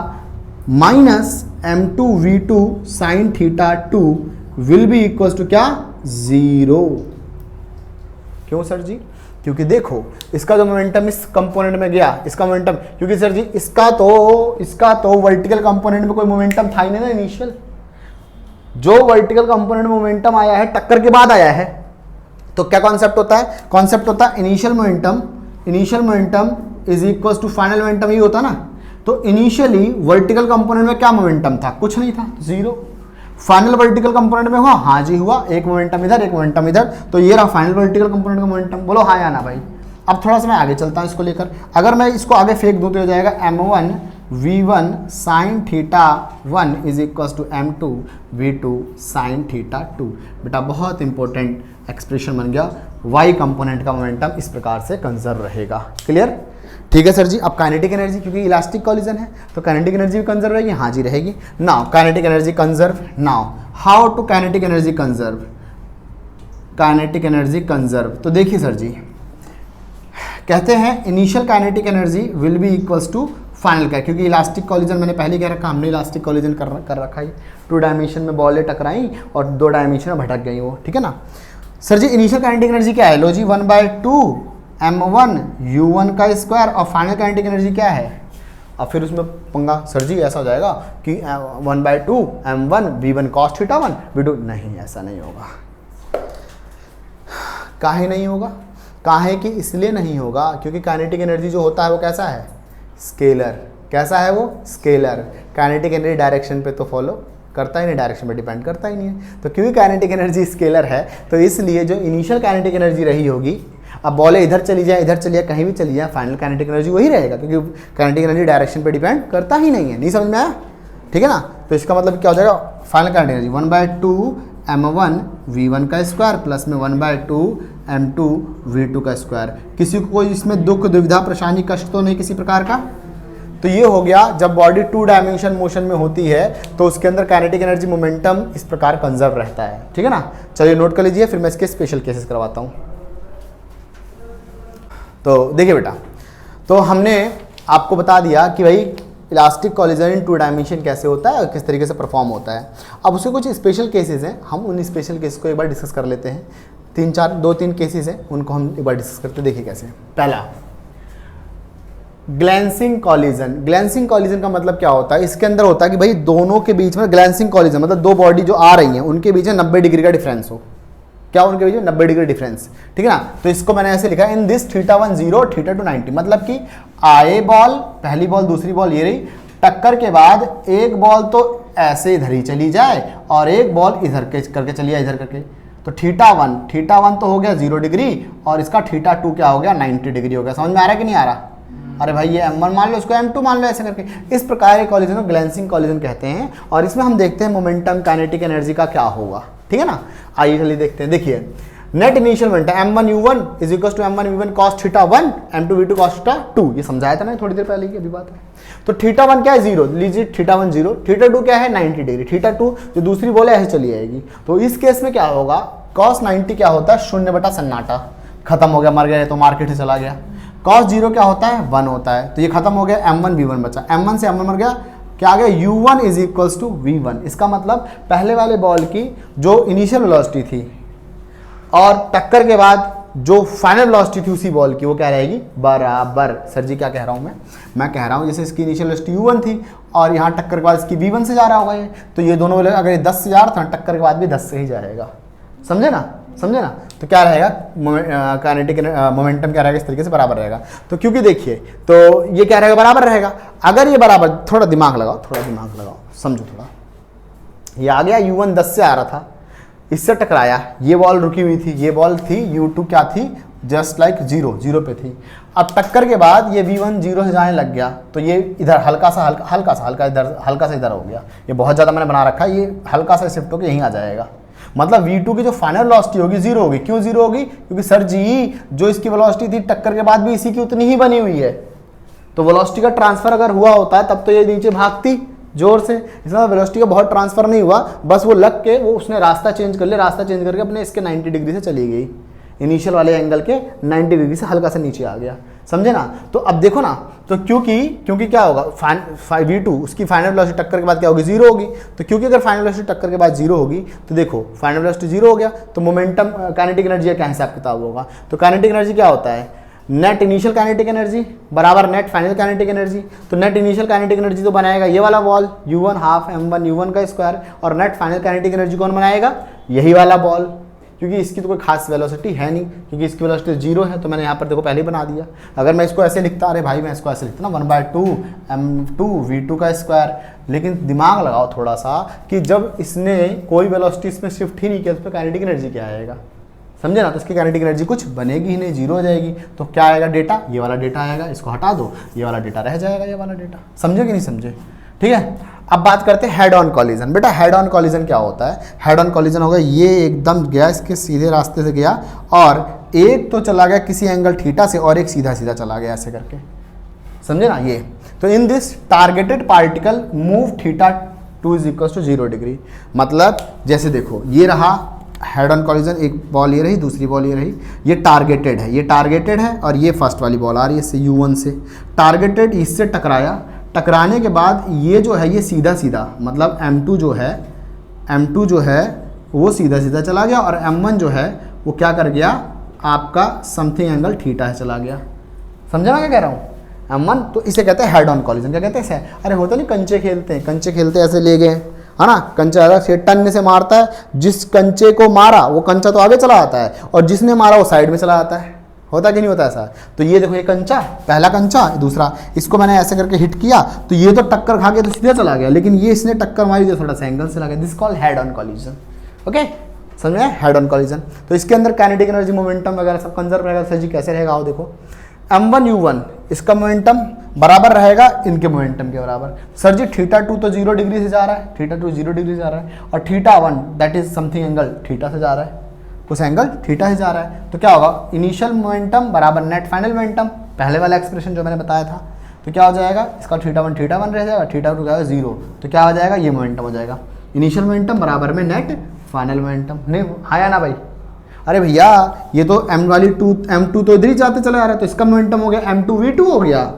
minus m2 v2 sin θ2 will be equal to क्या? 0। क्यों सर जी? क्योंकि देखो इसका जो मोमेंटम इस कंपोनेंट में गया, इसका मोमेंटम, क्योंकि सर जी इसका तो वर्टिकल कंपोनेंट में कोई मोमेंटम था ही नहीं ना इनिशियल। जो वर्टिकल कंपोनेंट में मोमेंटम आया है टक्कर के बाद आया है, तो क्या कॉन्सेप्ट होता है? कॉन्सेप्ट होता है initial momentum is equal to final momentum, ही होता ना। तो इनिशियली वर्टिकल कंपोनेंट में क्या मोमेंटम था? कुछ नहीं था, 0। फाइनल वर्टिकल कंपोनेंट में हुआ, हाँ जी हुआ, एक मोमेंटम इधर, एक मोमेंटम इधर, तो ये रहा फाइनल वर्टिकल कंपोनेंट का मोमेंटम। बोलो हाँ या ना भाई? अब थोड़ा सा मैं आगे चलता हूँ इसको लेकर। अगर मैं इसको आगे फेंक दूँ तो हो जाएगा m1 v1 sine theta 1 is equal to m2 v2 sine theta 2। बेटा बहुत इंपॉर्टेंट एक्सप्रेशन बन गया, y कंपोनेंट का मोमेंटम इस प्रकार से कंजर्व रहेगा। क्लियर? ठीक है सर जी। अब काइनेटिक एनर्जी, क्योंकि इलास्टिक कॉलिजन है तो काइनेटिक एनर्जी भी कंजर्व रहेगी। हाँ जी रहेगी। Now kinetic energy conserve. Now how to kinetic energy conserve, kinetic energy conserve. तो देखिए सर जी, कहते हैं initial kinetic energy will be equals to final का, क्योंकि इलास्टिक कॉलिजन मैंने पहले कह रखा, हमने इलास्टिक कॉलिजन कर रखा है। 2 डायमेंशन में बॉलें टकराई और 2 डायमेंशन में भटक गई वो, ठीक है ना। सर जी इनिशियल काइनेटिक एनर्जी क्या है? लो जी 1/2 m1 u1 का स्क्वायर, और फाइनल काइनेटिक एनर्जी क्या है? अब फिर उसमें पंगा सर जी ऐसा हो जाएगा कि 1/2 m1 v1 cos theta 1 v2, नहीं ऐसा नहीं होगा। काहे नहीं होगा? काहे कि इसलिए नहीं होगा क्योंकि काइनेटिक एनर्जी जो होता है वो कैसा है? स्केलर। कैसा है वो? स्केलर। काइनेटिक एनर्जी डायरेक्शन पे तो फॉलो करता ही नहीं, डायरेक्शन पे डिपेंड करता ही नहीं है। तो क्योंकि काइनेटिक एनर्जी स्केलर है तो इसलिए जो इनिशियल काइनेटिक एनर्जी रही होगी, अब बॉले इधर चली जाए इधर चली जाए कहीं भी चली जाए, फाइनल काइनेटिक एनर्जी वही रहेगा, क्योंकि काइनेटिक एनर्जी डायरेक्शन पे डिपेंड करता ही नहीं है। नहीं समझ में आया? ठीक है ना। तो इसका मतलब क्या हो जाएगा? Final kinetic energy 1/2 m1 v1 का स्क्वायर प्लस में 1/2 m2 v2 का स्क्वायर। किसी को कोई इसमें दुख दुविधा परेशानी कष्ट तो नहीं किसी प्रकार का? तो ये हो गया जब बॉडी 2 डायमेंशन मोशन में होती है तो उसके अंदर काइनेटिक एनर्जी मोमेंटम इस प्रकार कंजर्व रहता है। ठीक है ना। चलिए नोट कर लीजिए, फिर मैं इसके स्पेशल केसेस करवाता हूँ। तो देखिए बेटा, तो हमने आपको बता दिया कि भाई इलास्टिक कॉलिजन इन 2 डायमेंशन कैसे होता है और किस तरीके से परफॉर्म होता है। अब उसके कुछ स्पेशल केसेस हैं, हम उन स्पेशल केसेस को एक बार डिस्कस कर लेते हैं। 2-3 केसेस हैं, उनको हम एक बार डिस्कस करते हैं। देखिए कैसे। पहला ग्लैंसिंग कॉलिजन। ग्लैंसिंग कॉलिजन का मतलब क्या होता है? इसके अंदर होता है कि भाई दोनों के बीच में ग्लैंसिंग कॉलिजन मतलब 2 बॉडी जो आ रही हैं उनके बीच में 90 डिग्री का डिफरेंस हो। क्या उनके बीच में? 90 डिग्री डिफरेंस। ठीक है ना। तो इसको मैंने ऐसे लिखा इन दिस θ1 0 θ2 90, मतलब कि आए बॉल, पहली बॉल दूसरी बॉल ये रही, टक्कर के बाद एक बॉल तो ऐसे इधर ही चली जाए और एक बॉल इधर के करके चली जाए इधर करके, तो θ1 तो हो गया 0 डिग्री और इसका θ2 क्या हो गया? 90 डिग्री हो गया। समझ में आ रहा है कि नहीं आ रहा? अरे भाई ये m1 मान लो, इसको m2 मान लो, ऐसे करके। इस प्रकार के कॉलिजन को ग्लैंसिंग कॉलिजन कहते हैं और इसमें हम देखते हैं मोमेंटम काइनेटिक एनर्जी का क्या होगा। ठीक है ना। आइए चलिए देखते हैं। देखिए net initial momentum m1 u1 is equal to m1 v1 cos theta 1 m2 v2 cos theta 2, ये समझाया था मैंने थोड़ी देर पहले की अभी बात है। तो θ1 क्या है? 0, लीजिए θ1 0, θ2 क्या है? 90 डिग्री, θ2 जो दूसरी बॉल है ऐसे चली जाएगी। तो इस केस में क्या होगा? cos 90 क्या होता है? 0 बटा सन्नाटा, खत्म हो गया, मर गया तो मार्केट से चला गया। cos 0 क्या होता है? 1 होता है। तो ये खत्म हो गया, m1 v1 बचा, m1 से m1 मर गया, क्या आ गया? u1 is equals to v1। इसका मतलब पहले वाले बॉल की जो इनिशियल वेलोसिटी थी और टक्कर के बाद जो फाइनल वेलोसिटी थी उसी बॉल की, वो क्या रहेगी? बराबर। सर जी क्या कह रहा हूं मैं कह रहा हूं जैसे इसकी इनिशियल वेलोसिटी u1 थी और यहाँ टक्कर के बाद इसकी v1 से जा रहा होगा ये, तो ये दोनों अगर ये 10 से जा रहा था टक्कर के बाद भी 10 से ही जाएगा। समझे ना? तो क्या रहेगा? काइनेटिक मोमेंटम क्या रहेगा? इस तरीके से बराबर रहेगा। तो क्योंकि देखिए, तो ये क्या रहेगा? बराबर रहेगा। अगर ये बराबर, थोड़ा दिमाग लगाओ, समझो थोड़ा। ये आ गया u1 10 से आ रहा था, इससे टकराया, ये बॉल रुकी हुई थी, ये बॉल थी u2 क्या थी? जस्ट लाइक 0 पे थी। अब टक्कर के बाद ये v1 0 से जाने लग गया तो ये इधर हल्का सा इधर हो गया। ये बहुत ज़्यादा मैंने बना रखा है, ये हल्का सा शिफ्ट होकर यहीं आ जाएगा। मतलब v2 की जो फाइनल वेलोसिटी होगी 0 होगी। क्यों 0 होगी? क्योंकि सर जी जो इसकी वेलोसिटी थी टक्कर के बाद भी इसी की उतनी ही बनी हुई है। तो वेलोसिटी का ट्रांसफर अगर हुआ होता है तब तो ये नीचे भागती जोर से, इसमें वेलोसिटी का बहुत ट्रांसफर नहीं हुआ, बस वो लग के वो उसने रास्ता चेंज कर लिया, रास्ता चेंज करके अपने इसके 90 डिग्री से चली गई, इनिशियल वाले एंगल के 90 डिग्री से हल्का से नीचे आ गया। समझे ना? तो अब देखो ना, तो क्योंकि क्या होगा? v2 उसकी फाइनल वेलोसिटी टक्कर के बाद क्या होगी? 0 होगी। तो क्योंकि अगर फाइनल वेलोसिटी टक्कर के बाद 0 होगी तो देखो फाइनल वेलोसिटी 0 हो गया तो मोमेंटम काइनेटिक एनर्जी का क्या हिसाब किताब होगा? तो काइनेटिक एनर्जी क्या होता है? नेट इनिशियल काइनेटिक एनर्जी बराबर नेट फाइनल काइनेटिक एनर्जी। तो नेट इनिशियल काइनेटिक एनर्जी तो बनाएगा ये वाला ball u1 half m1 u1 का स्क्वायर, और नेट फाइनल काइनेटिक एनर्जी कौन बनाएगा? यही वाला बॉल, क्योंकि इसकी तो कोई खास वेलोसिटी है नहीं, क्योंकि इसकी वेलोसिटी 0 है। तो मैंने यहाँ पर देखो पहले ही बना दिया। अगर मैं इसको ऐसे लिखता, अरे भाई मैं इसको ऐसे लिखता ना 1/2 m2 v2 का स्क्वायर, लेकिन दिमाग लगाओ थोड़ा सा कि जब इसने कोई वेलोसिटी इसमें शिफ्ट ही नहीं किया तो काइनेटिक एनर्जी क्या आएगा? समझे ना। तो इसकी काइनेटिक एनर्जी कुछ बनेगी ही नहीं, जीरो हो जाएगी। तो क्या आएगा डेटा, ये वाला डेटा आएगा, इसको हटा दो, ये वाला डेटा रह जाएगा, ये वाला डेटा। समझे कि नहीं समझे, ठीक है। अब बात करते हैं हेड ऑन कॉलिजन। बेटा हेड ऑन कॉलिजन क्या होता है? हेड ऑन कॉलिजन होगा ये एकदम गया इसके सीधे रास्ते से गया और एक तो चला गया किसी एंगल थीटा से और एक सीधा सीधा चला गया ऐसे करके, समझे ना ये। तो in this targeted particle move theta 2 = 0 degree. मतलब जैसे देखो ये रहा हेड ऑन कॉलिजन, एक बॉल ये रही, दूसरी बॉल ये रही, ये टारगेटेड है, ये टारगेटेड है और ये फर्स्ट वाली बॉल आ रही है इससे U1 से, टारगेटेड इससे टकराया, टकराने के बाद ये जो है ये सीधा सीधा, मतलब M2 जो है वो सीधा सीधा चला गया और M1 जो है वो क्या कर गया, आपका समथिंग एंगल थीटा से चला गया। समझा ना क्या कह रहा हूँ? M1, तो इसे कहते हैं हेड ऑन कॉलिजन। क्या कहते हैं? अरे होता नहीं कंचे खेलते हैं, कंचे खेलते ऐसे ले गए, है ना, कंचा ऐसा टन से मारता है, जिस कंचे को मारा वो कंचा तो आगे चला आता है और जिसने मारा वो साइड में चला आता है। होता कि नहीं होता ऐसा? तो ये देखो ये कंचा, पहला कंचा, दूसरा, इसको मैंने ऐसे करके हिट किया तो ये तो टक्कर खा के तो सीधा चला गया, लेकिन ये इसने टक्कर मारी तो थोड़ा सा एंगल से लगा। This called head on collision. Okay, समझ में? Head on collision. तो इसके अंदर काइनेटिक एनर्जी, मोमेंटम वगैरह सब कंजर्व रहेगा। सर जी कैसे रहेगा? आओ देखो, M1 U1 इसका मोमेंटम बराबर रहेगा इनके मोमेंटम के बराबर। सर जी θ2 तो 0 डिग्री से जा रहा है, θ2 0 डिग्री से जा रहा है और θ1 that is something angle theta से जा रहा है, कुछ एंगल थीटा से जा रहा है। तो क्या होगा? इनिशियल मोमेंटम बराबर नेट फाइनल मोमेंटम, पहले वाला एक्सप्रेशन जो मैंने बताया था। तो क्या हो जाएगा? इसका θ1 रह जाएगा, θ2 क्या होगा 0। तो क्या हो जाएगा? ये मोमेंटम हो जाएगा, इनिशियल मोमेंटम बराबर में नेट फाइनल मोमेंटम। नहीं हाँ या ना भाई? अरे भैया ये तो M2 तो इधर ही जाते चले आ रहा है, तो इसका मोमेंटम हो गया M2 V2 हो गया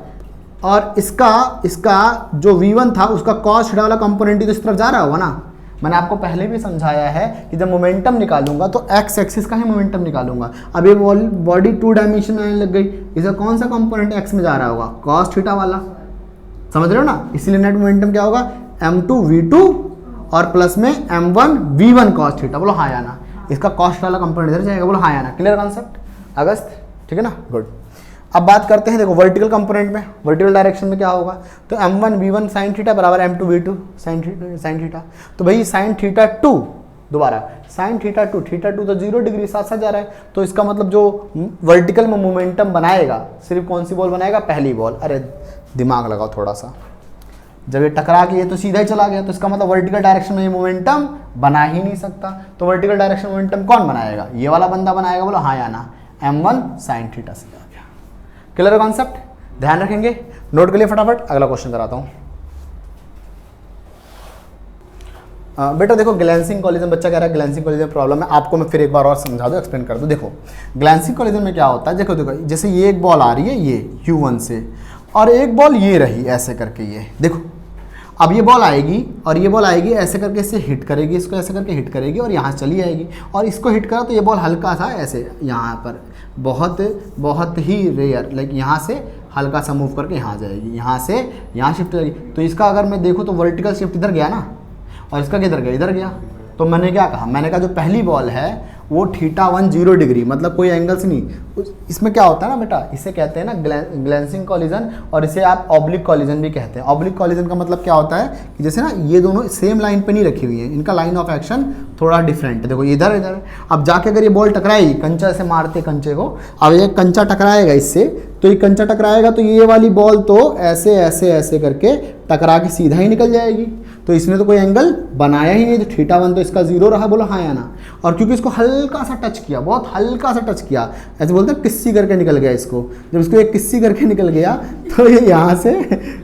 और इसका जो V1 था उसका कॉस थीटा वाला कंपोनेंट तो इस तरफ जा रहा होगा ना। मैंने आपको पहले भी समझाया है कि जब मोमेंटम निकालूंगा तो एक्स एक्सिस का ही मोमेंटम निकालूंगा। अब ये बॉडी 2 डायमेंशन में आने लग गई, इसका कौन सा कंपोनेंट एक्स में जा रहा होगा? कॉस थीटा वाला, समझ रहे हो ना। इसीलिए नेट मोमेंटम क्या होगा? M2 V2 और प्लस में M1 V1 कॉस थीटा। बोलो हाँ या ना? इसका कॉस्ट वाला कंपोनेंट इधर जाएगा। बोलो हाँ या ना? Clear concept? अगस्त, ठीक है ना, गुड। अब बात करते हैं, देखो वर्टिकल कंपोनेंट में, वर्टिकल डायरेक्शन में क्या होगा? तो M1 V1 साइन थीटा बराबर M2 V2 साइन थीटा। तो भाई साइन θ2, दोबारा साइन θ2 तो 0 डिग्री साथ साथ जा रहा है, तो इसका मतलब जो वर्टिकल में मोमेंटम बनाएगा सिर्फ कौन सी बॉल बनाएगा? पहली बॉल। अरे दिमाग लगाओ थोड़ा सा, जब ये टकरा के ये तो सीधा ही चला गया, तो इसका मतलब वर्टिकल डायरेक्शन में ये मोमेंटम बना ही नहीं सकता। तो वर्टिकल डायरेक्शन मोमेंटम कौन बनाएगा? ये वाला बंदा बनाएगा। बोलो हाँ या ना? M1 साइन थीटा से आ गया। Clear concept? ध्यान रखेंगे, नोट के लिए फटाफट अगला क्वेश्चन कराता हूं। बेटा देखो ग्लैंसिंग कॉलिजन, बच्चा कह रहा है ग्लैंसिंग कॉलिजन प्रॉब्लम है, आपको मैं फिर एक बार और समझा दूं, एक्सप्लेन कर दूं। देखो ग्लैंसिंग कॉलिजन में क्या होता है, देखो जैसे ये एक बॉल आ रही है ये U1 से और एक बॉल ये रही ऐसे करके, ये देखो अब ये बॉल आएगी और ये बॉल आएगी ऐसे करके इससे हिट करेगी, इसको ऐसे करके हिट करेगी और यहाँ चली आएगी और इसको हिट करा तो ये बॉल हल्का सा ऐसे यहाँ पर बहुत ही रेयर लाइक यहाँ से हल्का सा मूव करके यहाँ जाएगी, यहाँ से यहाँ शिफ्ट हो जाएगी। तो इसका अगर मैं देखूँ तो वर्टिकल शिफ्ट इधर गया ना और इसका किधर गया? इधर गया। तो मैंने क्या कहा? मैंने कहा जो पहली बॉल है वो θ1 0 डिग्री, मतलब कोई एंगल्स नहीं। इसमें क्या होता है ना बेटा, इसे कहते हैं ना ग्लैंसिंग कॉलिजन और इसे आप ऑब्लिक कॉलिजन भी कहते हैं। ऑब्लिक कॉलिजन का मतलब क्या होता है कि जैसे ना ये दोनों सेम लाइन पे नहीं रखी हुई है, इनका लाइन ऑफ एक्शन थोड़ा डिफरेंट है। देखो इधर इधर, अब जाके अगर ये बॉल टकराएगी, कंचा से मारते कंचे को, अब ये कंचा टकराएगा इससे, तो ये कंचा टकराएगा तो ये वाली बॉल तो ऐसे ऐसे ऐसे करके टकरा के सीधा ही निकल जाएगी। तो इसने तो कोई एंगल बनाया ही नहीं, तो θ1 तो इसका 0 रहा। बोलो हाँ या ना? और क्योंकि इसको हल्का सा टच किया, बहुत हल्का सा टच किया, ऐसे बोलते हैं किस्सी करके निकल गया इसको, जब इसको एक किस्सी करके निकल गया तो ये यहाँ से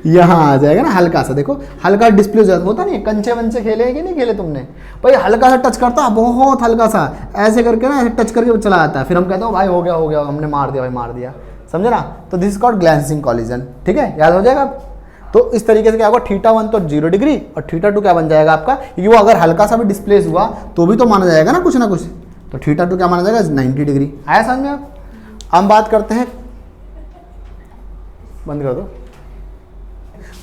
यहाँ आ जाएगा ना, हल्का सा। देखो हल्का डिस्प्ले हो जाता, होता नहीं? कंचे वंचे खेले कि नहीं खेले तुमने भाई? हल्का सा टच करता, बहुत हल्का सा ऐसे करके ना, ऐसे टच करके चला आता है, फिर हम कहते हो भाई हो गया, हमने मार दिया भाई, मार दिया। समझे ना? तो this is called glancing collision. ठीक है, याद हो जाएगा। तो इस तरीके से क्या होगा, θ1 तो 0 डिग्री और θ2 क्या बन जाएगा आपका, क्योंकि वो अगर हल्का सा भी डिस्प्लेस हुआ तो भी तो माना जाएगा ना कुछ, तो θ2 क्या माना जाएगा? 90 डिग्री। आया समझ में आप? हम बात करते हैं, बंद कर दो।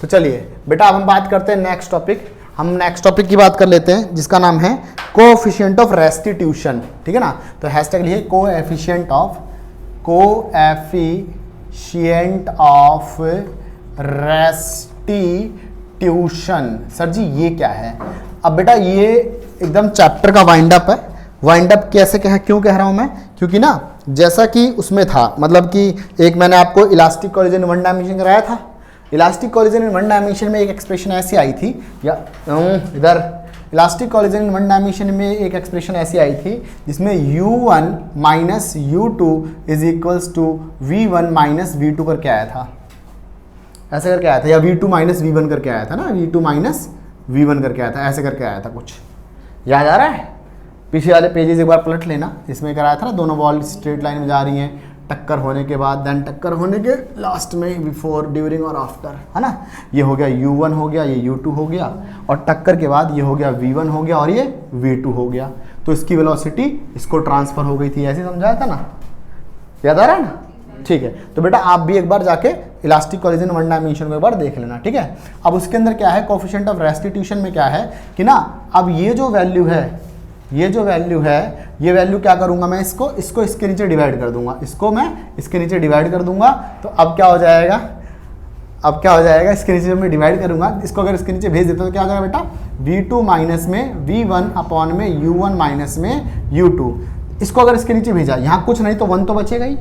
तो चलिए बेटा अब हम बात करते हैं नेक्स्ट टॉपिक। हम नेक्स्ट टॉपिक की बात कर लेते हैं जिसका नाम है कोएफिशिएंट ऑफ रेस्टिट्यूशन। ठीक है ना? तो हैशटैग लिखिए कोएफिशिएंट ऑफ रेस्टिट्यूशन। सर जी ये क्या है? अब बेटा ये एकदम चैप्टर का वाइंड अप है, वाइंड अप कैसे कह क्यों कह रहा हूं मैं, क्योंकि ना जैसा कि उसमें था, मतलब कि एक मैंने आपको इलास्टिक कोलिजन वन डायमेंशन कराया था। Elastic collision in one dimension में एक एक्सप्रेशन ऐसी आई थी, या इधर elastic collision in one dimension में एक एक्सप्रेशन ऐसी आई थी जिसमें u1 minus u2 is equals to v1 minus v2 करके आया था, ऐसे करके आया था, या v2 माइनस v1 करके आया था ना, v2 माइनस v1 करके आया था, ऐसे करके आया था, कुछ याद आ रहा है? पीछे वाले पेजेस एक बार पलट लेना, इसमें कराया था ना, दोनों बॉल स्ट्रेट लाइन में जा रही हैं, टक्कर होने के बाद, देन टक्कर होने के लास्ट में बिफोर, ड्यूरिंग और आफ्टर, है ना। ये हो गया u1 हो गया, ये u2 हो गया, और टक्कर के बाद ये हो गया v1 हो गया और ये v2 हो गया। तो इसकी वेलोसिटी इसको ट्रांसफर हो गई थी, ऐसे समझाया था ना, याद आ रहा है ना? ठीक है, तो बेटा आप भी एक बार जाके इलास्टिक कोलिजन वन डायमेंशन को एक बार देख लेना, ठीक है। अब उसके अंदर क्या है, कोएफिशिएंट ऑफ रेस्टिट्यूशन में क्या है कि ना, अब ये जो वैल्यू है, ये जो वैल्यू है, ये वैल्यू क्या करूंगा मैं, इसको इसके नीचे डिवाइड कर दूंगा, इसको मैं इसके नीचे डिवाइड कर दूंगा। तो अब क्या हो जाएगा, अब क्या हो जाएगा, इसके नीचे जब मैं डिवाइड करूंगा, इसको अगर इसके नीचे भेज देता तो क्या हो जाएगा बेटा, v2 माइनस में v1 अपॉन में u1 माइनस में u2। इसको अगर इसके नीचे भेजा, यहाँ कुछ नहीं तो 1 तो बचेगा ही,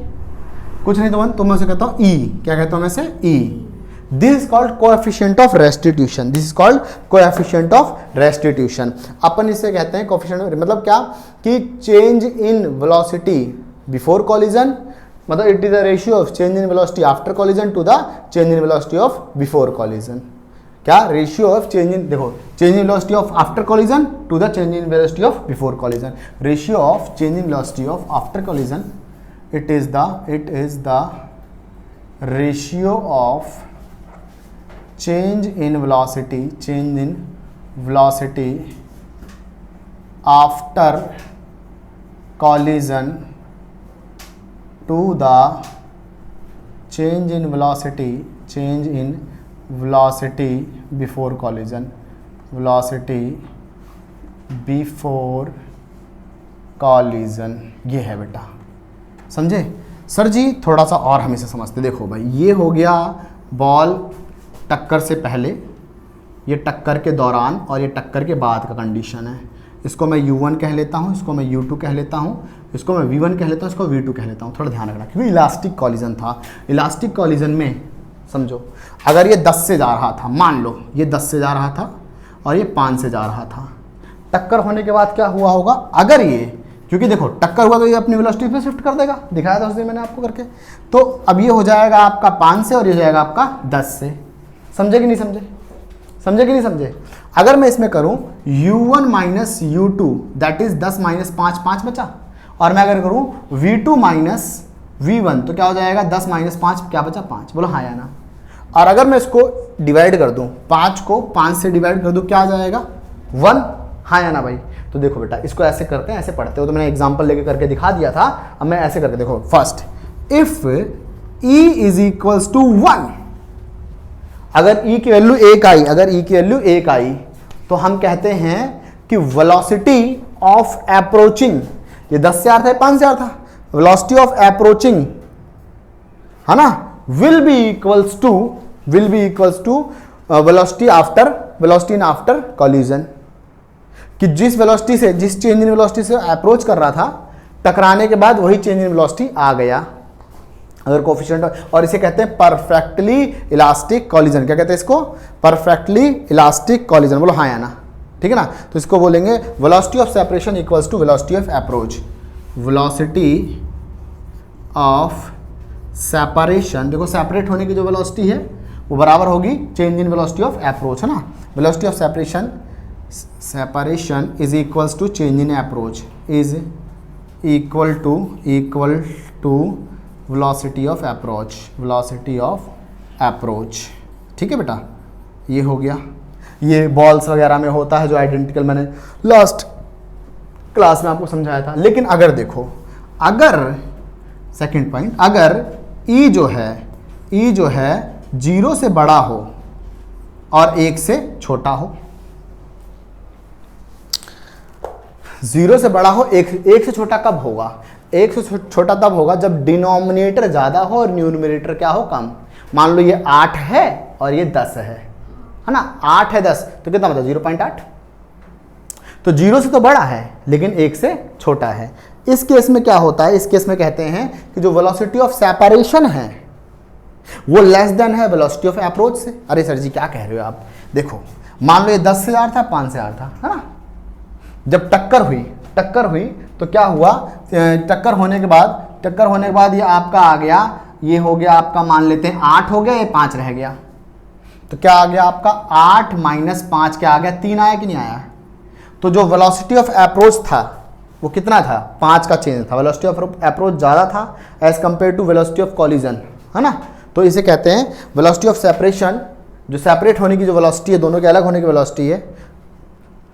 कुछ नहीं तो 1, तो मैं उसे कहता हूँ e, क्या कहता हूँ मैं इसे, e। This is called coefficient of restitution, this is called coefficient of restitution. अपन इसे कहते हैं कोएफिशिएंट, मतलब क्या कि change in velocity before collision, मतलब it is the ratio of change in velocity after collision to the change in velocity of before collision. क्या रेशियो ऑफ चेंज इन, देखो change in velocity of after collision to the change in velocity of before collision, ratio of change in velocity of after collision, it is the ratio of change in velocity after collision to the change in velocity before collision, ये है बेटा, समझे? सर जी थोड़ा सा और हम इसे समझते, देखो भाई ये हो गया बॉल टक्कर से पहले, ये टक्कर के दौरान और ये टक्कर के बाद का कंडीशन है। इसको मैं u1 कह लेता हूँ, इसको मैं u2 कह लेता हूँ, इसको मैं v1 कह लेता हूँ, इसको v2 कह लेता हूँ। थोड़ा ध्यान रखना क्योंकि इलास्टिक कॉलिजन था। इलास्टिक कॉलिजन में समझो अगर ये 10 से जा रहा था, मान लो ये 10 से जा रहा था और ये 5 से जा रहा था, टक्कर होने के बाद क्या हुआ होगा, अगर ये, क्योंकि देखो टक्कर हुआ तो ये अपनी वेलोसिटी पे शिफ्ट कर देगा, दिखाया था उस दिन मैंने आपको करके। तो अब ये हो जाएगा आपका 5 से और ये हो जाएगा आपका 10 से। समझे कि नहीं समझे, समझे कि नहीं समझे? अगर मैं इसमें करूं u1 minus u2 that is 10 minus 5, 5 बचा, और मैं अगर करूं v2 माइनस v1 तो क्या हो जाएगा, 10 माइनस 5 क्या बचा, 5। बोलो हाँ या ना। और अगर मैं इसको डिवाइड कर दूं, 5 को 5 से डिवाइड कर दूं, क्या आ जाएगा, 1। हाँ या ना भाई? तो देखो बेटा इसको ऐसे करते हैं, ऐसे पढ़ते हो, तो मैंने एग्जांपल लेके करके दिखा दिया था। अब मैं ऐसे करके देखो, first if e is equals to 1, अगर e की वैल्यू 1 आई, अगर e की वैल्यू 1 आई तो हम कहते हैं कि वेलोसिटी ऑफ अप्रोचिंग, ये 10 से आ रहा था, 5 से आ रहा था, वेलोसिटी ऑफ अप्रोचिंग है ना, will be equals to velocity in after collision, कि जिस वेलोसिटी से, जिस चेंज इन वेलोसिटी से अप्रोच कर रहा था, टकराने के बाद वही चेंज इन वेलोसिटी आ गया अगर कोएफिशिएंट। और इसे कहते हैं परफेक्टली इलास्टिक कॉलिजन। क्या कहते हैं इसको, परफेक्टली इलास्टिक कॉलिजन। बोलो हाँ या ना, ठीक है ना। तो इसको बोलेंगे velocity of separation equals to velocity of approach, velocity of separation, देखो सेपरेट होने की जो वेलोसिटी है वो बराबर होगी change in velocity of approach, है ना। Velocity of separation is equals to change in approach, is equal to velocity of approach, ठीक है बेटा। ये हो गया, ये बॉल्स वगैरह में होता है जो आइडेंटिकल, मैंने लास्ट क्लास में आपको समझाया था। लेकिन अगर देखो, अगर सेकंड पॉइंट, अगर E जो है 0 से बड़ा हो और 1 से छोटा हो, 0 से बड़ा हो, 1 से छोटा कब होगा, 1 से छोटा तब होगा जब डिनोमिनेटर ज्यादा हो और न्यूमरेटर क्या हो, कम। मान लो ये 8 है और ये 10 है ना, 8 है 10 तो कितना मतलब 0.8। तो 0 से तो बड़ा है लेकिन 1 से छोटा है। इस केस में क्या होता है, इस केस में कहते हैं कि जो वेलोसिटी ऑफ सेपरेशन है वो लेस देन है वेलोसिटी ऑफ अप्रोच से। अरे सर जी क्या कह रहे हो आप, देखो मान लो ये 10 से 8 था, 5 से 8 था, है ना। जब टक्कर हुई तो क्या हुआ, टक्कर होने के बाद ये आपका आ गया, ये हो गया आपका, मान लेते हैं 8 हो गया, ये 5 रह गया, तो क्या आ गया आपका 8 माइनस 5 क्या आ गया, 3 आया कि नहीं आया। तो जो वेलोसिटी ऑफ अप्रोच था वो कितना था, 5 का चेंज था। वेलोसिटी ऑफ अप्रोच ज़्यादा था as compare to velocity of collision, है ना। तो इसे कहते हैं वेलोसिटी ऑफ सेपरेशन, जो सेपरेट होने की जो वेलोसिटी है, दोनों के अलग होने की वेलोसिटी है,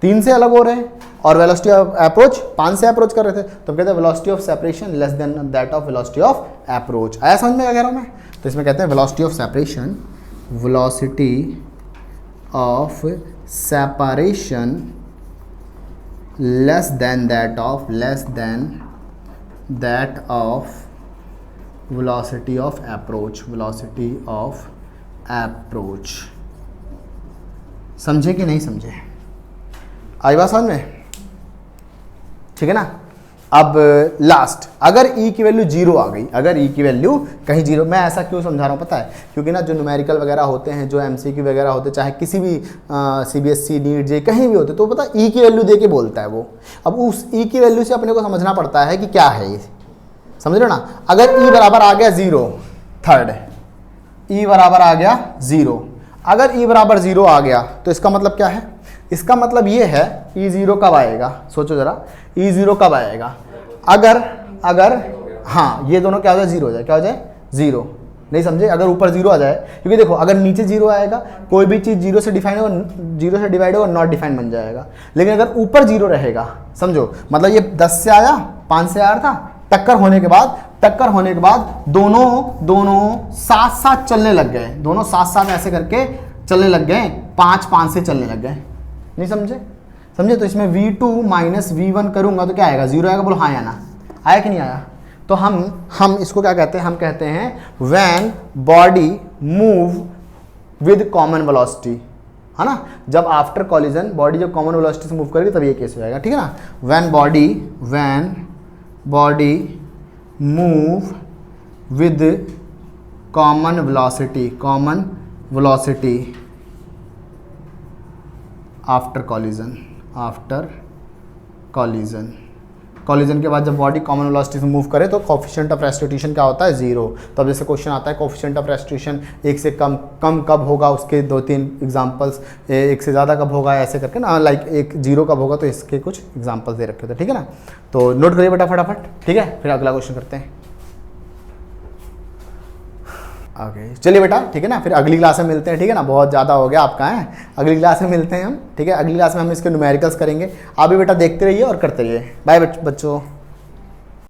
3 से अलग हो रहे हैं, और वेलोसिटी ऑफ अप्रोच 5 से अप्रोच कर रहे थे, तो कहते हैं velocity of separation less than that of velocity of approach. आया समझ में क्या कह रहा हूँ मैं। तो इसमें कहते हैं velocity of separation, velocity of separation less than that of velocity of approach. समझे कि नहीं समझे, आई बात समझ में, ठीक है ना। अब लास्ट, अगर ई की वैल्यू 0 आ गई, अगर ई की वैल्यू कहीं 0, मैं ऐसा क्यों समझा रहा हूँ पता है, क्योंकि ना जो न्यूमेरिकल वगैरह होते हैं, जो एमसीक्यू वगैरह होते हैं, चाहे किसी भी सीबीएसई नीट जे कहीं भी होते, तो पता ई की वैल्यू दे के बोलता है वो। अब उस ई की वैल्यू से अपने को समझना पड़ता है कि क्या है ये, समझ रहे हो ना। अगर ई बराबर आ गया 0, थर्ड ई बराबर आ गया 0, अगर ई बराबर 0 आ गया तो इसका मतलब क्या है, इसका मतलब ये है E0 कब आएगा, सोचो जरा, E0 कब आएगा, अगर हाँ ये दोनों क्या हो जाए, 0 हो जाए, क्या हो जाए 0, नहीं समझे। अगर ऊपर 0 आ जाए, क्योंकि देखो अगर नीचे 0 आएगा, कोई भी चीज़ 0 से डिफाइन होगा, 0 से डिवाइड होगा, नॉट डिफाइन बन जाएगा। लेकिन अगर ऊपर 0 रहेगा, समझो मतलब ये 10 से आया, 5 से आ रहा था, टक्कर होने के बाद दोनों साथ साथ चलने लग गए, दोनों साथ साथ ऐसे करके चलने लग गए, 5 से चलने लग गए, नहीं समझे। तो इसमें v2 माइनस v1 करूंगा तो क्या आएगा, 0 आएगा, बोलो हाँ या ना, आया कि नहीं आया। तो हम इसको क्या कहते हैं, हम कहते हैं when body move with common velocity, है ना। जब आफ्टर कॉलिजन बॉडी जब कॉमन वेलोसिटी से मूव करेगी तब ये केस हो जाएगा, ठीक है ना। When body move with common velocity after collision के बाद जब बॉडी कॉमन वेलोसिटी से मूव करे तो कोफिशिएंट ऑफ रेस्टिट्यूशन क्या होता है, 0। तो अब जैसे क्वेश्चन आता है कोफिशिएंट ऑफ रेस्टिट्यूशन 1 से कम कब होगा, उसके 2-3 एग्जांपल्स, 1 से ज़्यादा कब होगा, ऐसे करके ना, लाइक 0 कब होगा, तो इसके कुछ एग्जांपल्स दे रखे थे, ठीक है ना। तो नोट करिए बेटा फटाफट, ठीक है, फिर अगला क्वेश्चन करते हैं आगे। चलिए बेटा, ठीक है ना, फिर अगली क्लास में मिलते हैं, ठीक है ना। बहुत ज़्यादा हो गया आपका है, अगली क्लास में मिलते हैं हम, ठीक है। अगली क्लास में हम इसके न्यूमेरिकल्स करेंगे। आप भी बेटा देखते रहिए और करते रहिए। बाय बच्चों।